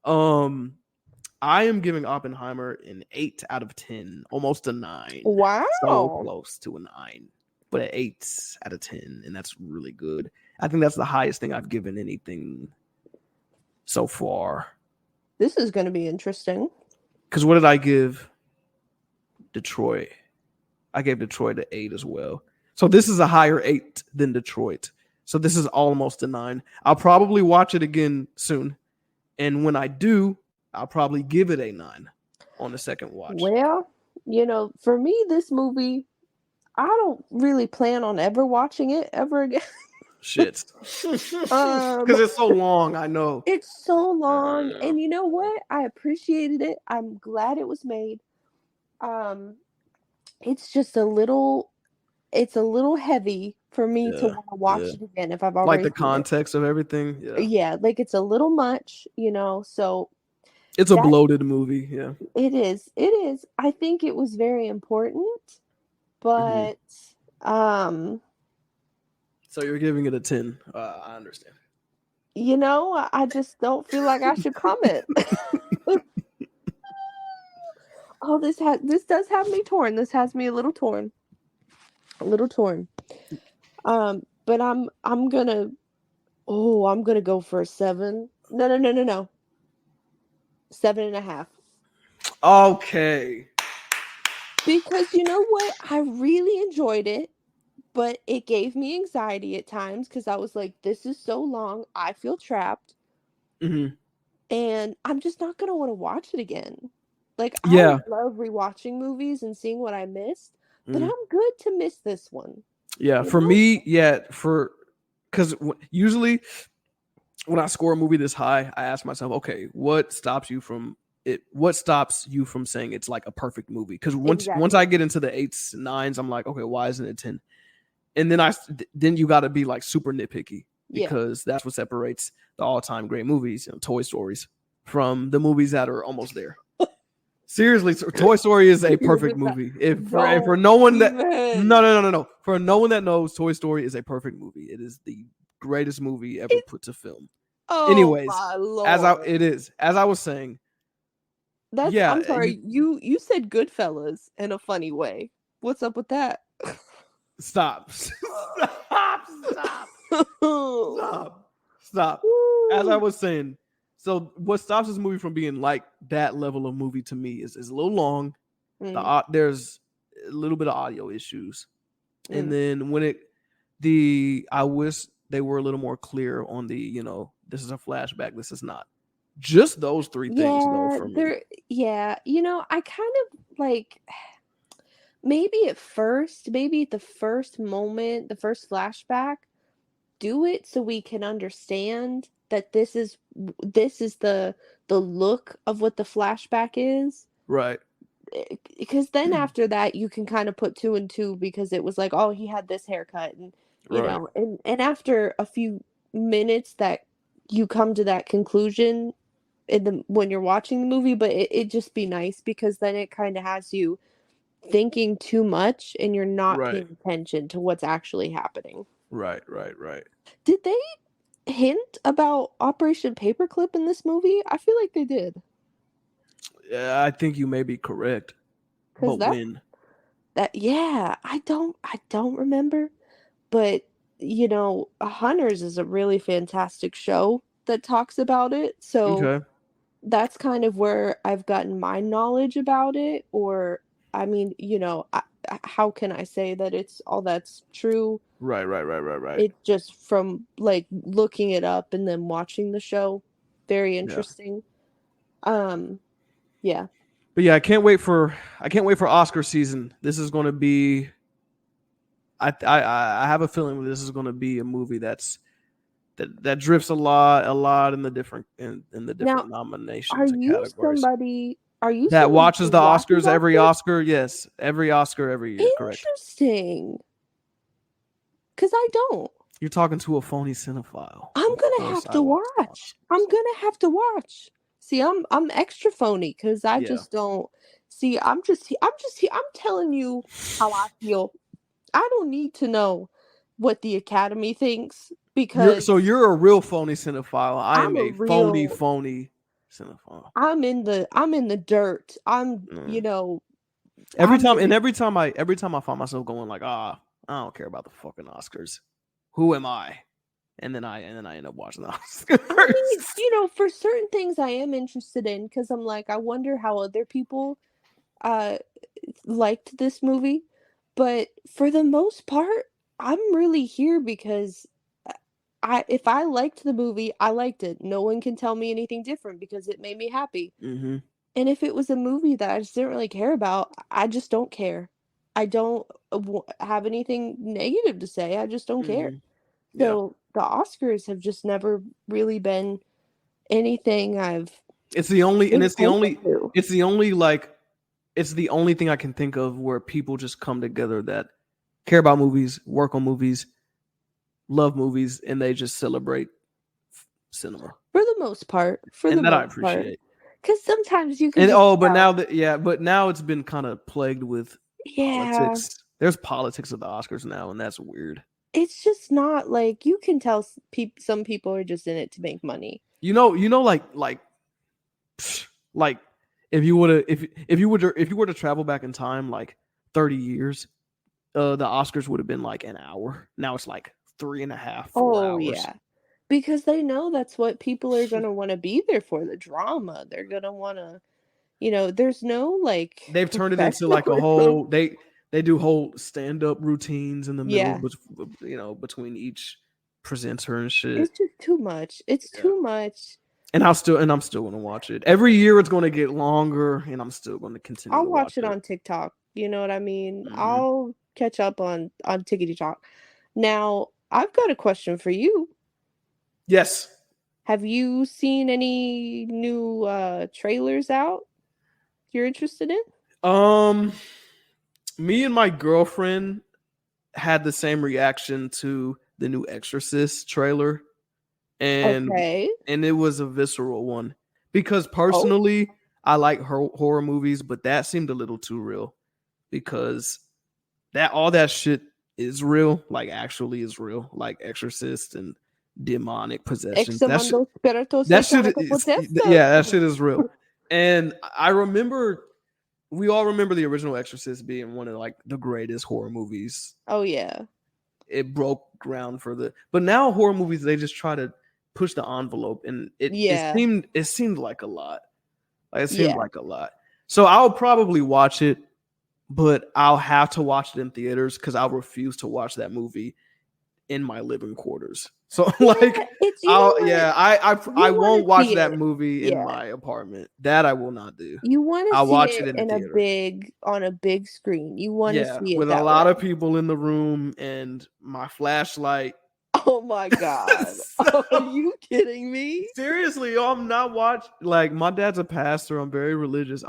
I am giving Oppenheimer an 8 out of 10, almost a 9. Wow, so close to a 9. But an 8 out of 10, and that's really good. I think that's the highest thing I've given anything so far. This is going to be interesting. Because what did I give Detroit? I gave Detroit an 8 as well. So this is a higher 8 than Detroit. So this is almost a 9. I'll probably watch it again soon. And when I do, I'll probably give it a 9 on the second watch. Well, for me, this movie, I don't really plan on ever watching it ever again. Shit. Because it's so long, I know. It's so long. And you know what? I appreciated it. I'm glad it was made. It's just a little heavy for me to want to watch it again if I've already like the context of everything. Yeah, like it's a little much, so it's a bloated movie. Yeah, it is. I think it was very important, but so you're giving it a 10. I understand. I just don't feel like I should comment. Oh, this does have me torn. This has me a little torn. But I'm gonna go for a 7. No. 7.5. Okay. Because you know what? I really enjoyed it, but it gave me anxiety at times because I was like, this is so long. I feel trapped. Mm-hmm. And I'm just not going to want to watch it again. Like, I love rewatching movies and seeing what I missed, but I'm good to miss this one. Yeah, for me, because usually when I score a movie this high, I ask myself, okay, what stops you from it? What stops you from saying it's like a perfect movie? Because once I get into the 8s, 9s, I'm like, okay, why isn't it 10? And then you got to be like super nitpicky because that's what separates the all-time great movies, Toy Stories, from the movies that are almost there. Seriously, Toy Story is a perfect movie. For no one that no. For no one that knows, Toy Story is a perfect movie. It is the greatest movie ever put to film. Oh, anyways, my Lord. As I was saying, I'm sorry. You said Goodfellas in a funny way. What's up with that? Stop. As I was saying. So what stops this movie from being like that level of movie to me is a little long. There's a little bit of audio issues. And then I wish they were a little more clear on the, this is a flashback, this is not. Just those 3 things though for me. I kind of like maybe at the first moment, the first flashback, do it so we can understand that this is the look of what the flashback is. Right. Because then after that you can kind of put two and two, because it was like, oh, he had this haircut, and Right. and after a few minutes that you come to that conclusion when you're watching the movie, but it just be nice, because then it kind of has you thinking too much and you're not Right. paying attention to what's actually happening. Right. Did they hint about Operation Paperclip in this movie? I feel like they did. Yeah, I think you may be correct. But when? I don't remember. But Hunters is a really fantastic show that talks about it. So Okay. that's kind of where I've gotten my knowledge about it. Or, I mean, how can I say that it's all that's true? Right. It's just from like looking it up and then watching the show. Very interesting. Yeah. But yeah, I can't wait for Oscar season. This is going to be. I have a feeling this is going to be a movie that drifts a lot in the different nominations and categories. Are you that watches the Oscars every Oscars? Oscar? Yes, every Oscar every year. Correct. Interesting. Because I don't. You're talking to a phony cinephile. I'm gonna have to watch. See, I'm extra phony because I just don't. See, I'm telling you how I feel. I don't need to know what the Academy thinks, because you're a real phony cinephile. I'm a phony cinephile. I'm in the dirt. Every time I find myself going like, I don't care about the fucking Oscars. Who am I? And then I end up watching the Oscars. I mean, for certain things I am interested in, because I'm like, I wonder how other people liked this movie. But for the most part, I'm really here because if I liked the movie, I liked it. No one can tell me anything different because it made me happy. Mm-hmm. And if it was a movie that I just didn't really care about, I just don't care. I don't have anything negative to say. I just don't care. So the Oscars have just never really been anything It's the only thing I can think of where people just come together that care about movies, work on movies, love movies, and they just celebrate cinema. For the most part. I appreciate. Because sometimes you can. But now it's been kind of plagued with politics. There's politics of the Oscars now, and that's weird. It's just not like, you can tell some people are just in it to make money. Like if you were to travel back in time like 30 years, the Oscars would have been like an hour. Now it's like 3.5, 4 hours. Yeah. Because they know that's what people are going to want to be there for, the drama. They're going to want to, there's no like. They've turned it into like a whole, they do whole stand-up routines in the middle, between each presenter and shit. It's just too much. It's too much. And I'm still going to watch it. Every year it's going to get longer, and I'm still going to continue. I'll watch it on TikTok. You know what I mean? Mm-hmm. I'll catch up on Tickety Talk. Now, I've got a question for you. Yes. Have you seen any new trailers out you're interested in? Me and my girlfriend had the same reaction to the new Exorcist trailer. And it was a visceral one, because personally I like horror movies, but that seemed a little too real, because all that shit is real, like actually is real, like Exorcist and demonic possession. That shit is real. And we all remember the original Exorcist being one of like the greatest horror movies. Oh yeah. It broke ground but now horror movies, they just try to push the envelope, and it seemed like a lot. So I'll probably watch it, but I'll have to watch it in theaters because I'll refuse to watch that movie in my living quarters. So I won't watch that movie in my apartment. That I will not do. You want to watch it on a big screen. You want to see it with a lot of people in the room and my flashlight. Oh my god. Are you kidding me? Seriously, yo, I'm not watching. Like, my dad's a pastor. I'm very religious.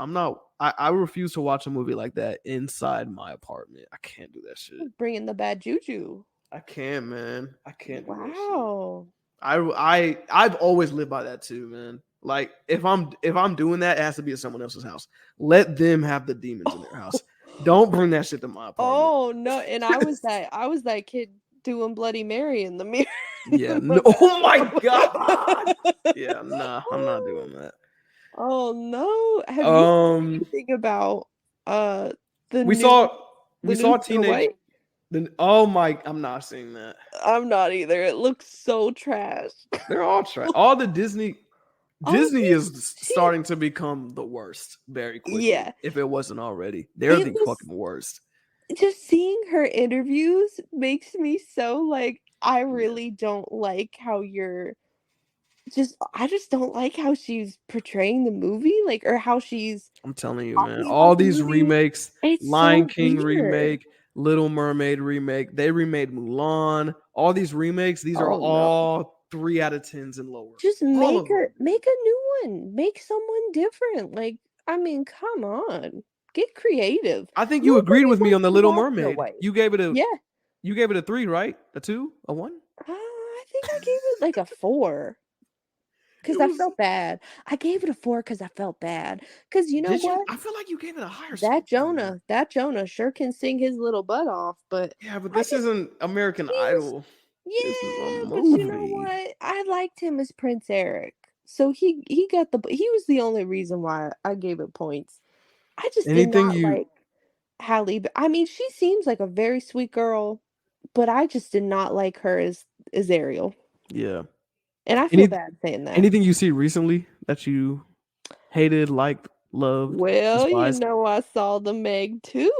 I refuse to watch a movie like that inside my apartment. I can't do that shit. Bringing the bad juju. I can't, man. I can't do that shit. Wow. I've always lived by that too, man. Like, if I'm doing that, it has to be at someone else's house. Let them have the demons in their house. Don't bring that shit to my apartment. Oh no! And I was that kid doing Bloody Mary in the mirror. Yeah. No, oh my god. Yeah. Nah, I'm not doing that. Oh no! Have you seen anything about we saw teenage. I'm not seeing that. I'm not either. It looks so trash. They're all trash. All the Disney is starting to become the worst very quickly. Yeah. If it wasn't already. They're the fucking worst. Just seeing her interviews makes me so like, I really don't like how I just don't like how she's portraying the movie, like, or how she's. I'm telling you, man. All these remakes, Lion King remake, Little Mermaid remake, they remade Mulan. All these remakes, these are all 3 out of 10s and lower. Just make a new one. Make someone different. Like, I mean, come on. Get creative. I think you agreed with me on the Little Mermaid. You gave it a 3, right? A 2? A 1? I think I gave it like a 4. Because I felt bad. I gave it a 4 because I felt bad. Because you know what? I feel like you gave it a higher score. That Jonah sure can sing his little butt off, but yeah, but this isn't American Idol. Yeah, but you know what? I liked him as Prince Eric, so he was the only reason why I gave it points. I just did not like Halle. I mean, she seems like a very sweet girl, but I just did not like her as Ariel. Yeah. And I feel bad saying that. Anything you see recently that you hated, liked, loved? Well, despised? I saw the Meg 2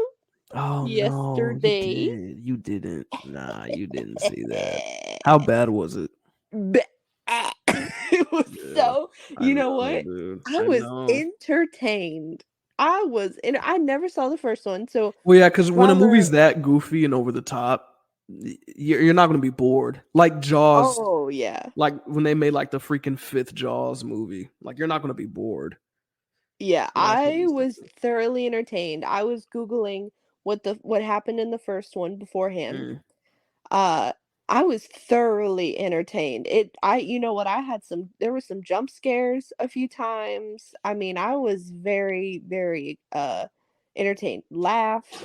yesterday. No, you didn't. Nah, you didn't see that. How bad was it? It was so. You know what? Dude. I was entertained. I never saw the first one, so. Well, yeah, because when a movie's that goofy and over the top, you're not going to be bored. Like Jaws. Oh yeah. Like when they made like the freaking 5th Jaws movie. Like, you're not going to be bored. Yeah, so I was thoroughly entertained. I was Googling what happened in the first one beforehand. I was thoroughly entertained. There were some jump scares a few times. I mean, I was very, very entertained. Laughed.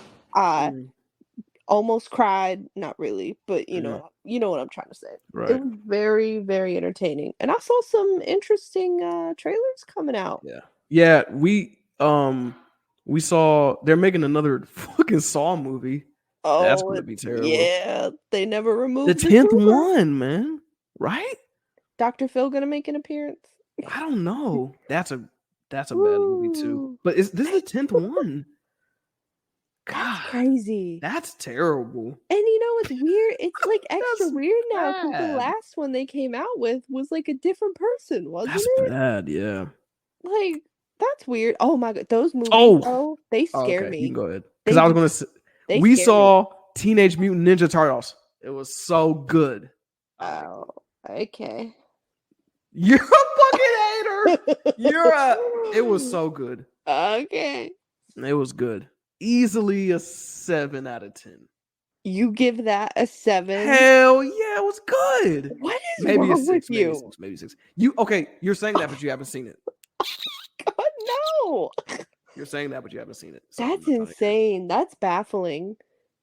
Almost cried, not really, but you know what I'm trying to say. Right. It was very, very entertaining, and I saw some interesting trailers coming out. Yeah, we saw they're making another fucking Saw movie. Oh, that's gonna be terrible. Yeah, they never removed the 10th one, man. Right? Dr. Phil gonna make an appearance? I don't know. That's a bad movie too. But this is the 10th one. God, that's crazy. That's terrible. And you know what's weird? It's like extra weird now because the last one they came out with was like a different person, wasn't it? That's bad, yeah. Like, that's weird. Oh my god, those movies, they scare me. You can go ahead. Because I was gonna say we saw Teenage Mutant Ninja Turtles. It was so good. Oh, okay. You're a fucking hater. It was so good. Okay. It was good. Easily a 7 out of 10. You give that a 7? Hell yeah, it was good. What is maybe wrong with you? Maybe 6. You're saying that, but you haven't seen it. God, no. You're saying that, but you haven't seen it. That's insane. That's baffling.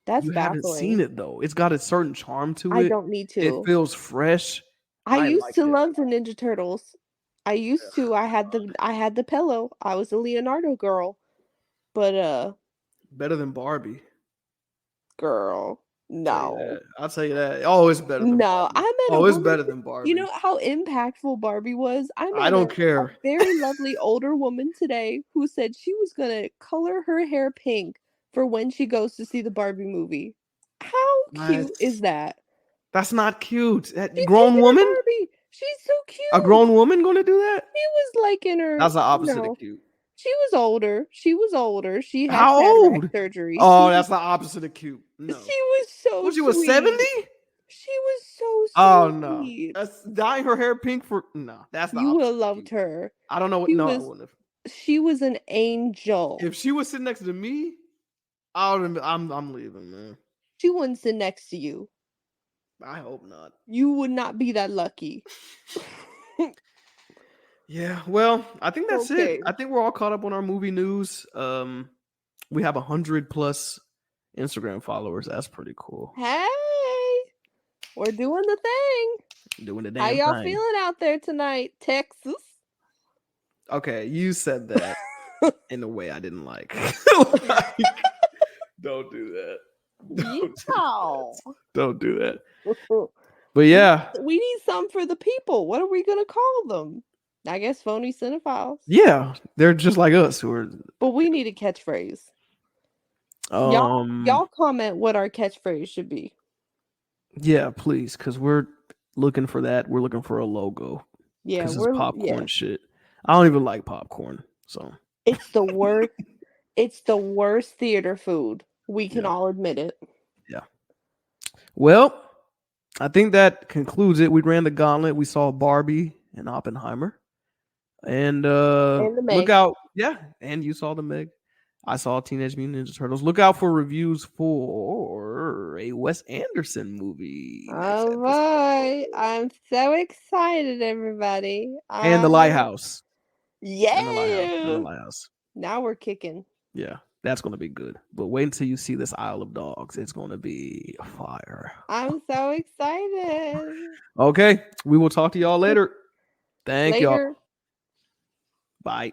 You haven't seen it though. It's got a certain charm to it. I don't need to. It feels fresh. I used to love the Ninja Turtles. I used to. I had the pillow. I was a Leonardo girl. But better than Barbie. Girl, no. I'll tell you that. Oh, it's better than Barbie. It's better than Barbie. You know how impactful Barbie was? I don't care. A very lovely older woman today who said she was going to color her hair pink for when she goes to see the Barbie movie. How cute is that? That's not cute. Grown woman? Barbie. She's so cute. A grown woman going to do that? She was like in her... That's the opposite of cute. She was older. She had cataract surgery. Oh, that's the opposite of cute. No. She was so She was 70? She was so Oh no, sweet. that's dyeing her hair pink for no. That's the You would have opposite. loved her. I don't know what. She No, I was wouldn't have. she was an angel. If she was sitting next to me, I'm leaving, man. She wouldn't sit next to you. I hope not. You would not be that lucky. Yeah, well, I think that's Okay. it. I think we're all caught up on our movie news. We have 100+ Instagram followers. That's pretty cool. Hey, we're doing the thing. Doing the damn How y'all thing. feeling out there tonight, Texas? Okay, you said that in a way I didn't like. Don't do that. Don't do that. But yeah. We need some for the people. What are we gonna call them? I guess phony cinephiles. Yeah, they're just like us who are. But we need a catchphrase. Y'all comment what our catchphrase should be. Yeah, please, because we're looking for that. We're looking for a logo. Yeah, because it's popcorn shit. I don't even like popcorn, so it's the worst. It's the worst theater food. We can all admit it. Yeah. Well, I think that concludes it. We ran the gauntlet. We saw Barbie and Oppenheimer. And the Meg. Look out. Yeah, and you saw the Meg. I saw Teenage Mutant Ninja Turtles. Look out for reviews for a Wes Anderson movie. All right. I'm so excited, everybody. And The Lighthouse. Yeah. And the Lighthouse. Now we're kicking. Yeah, that's going to be good. But wait until you see this Isle of Dogs. It's going to be fire. I'm so excited. Okay, we will talk to y'all later. Thank y'all. Bye.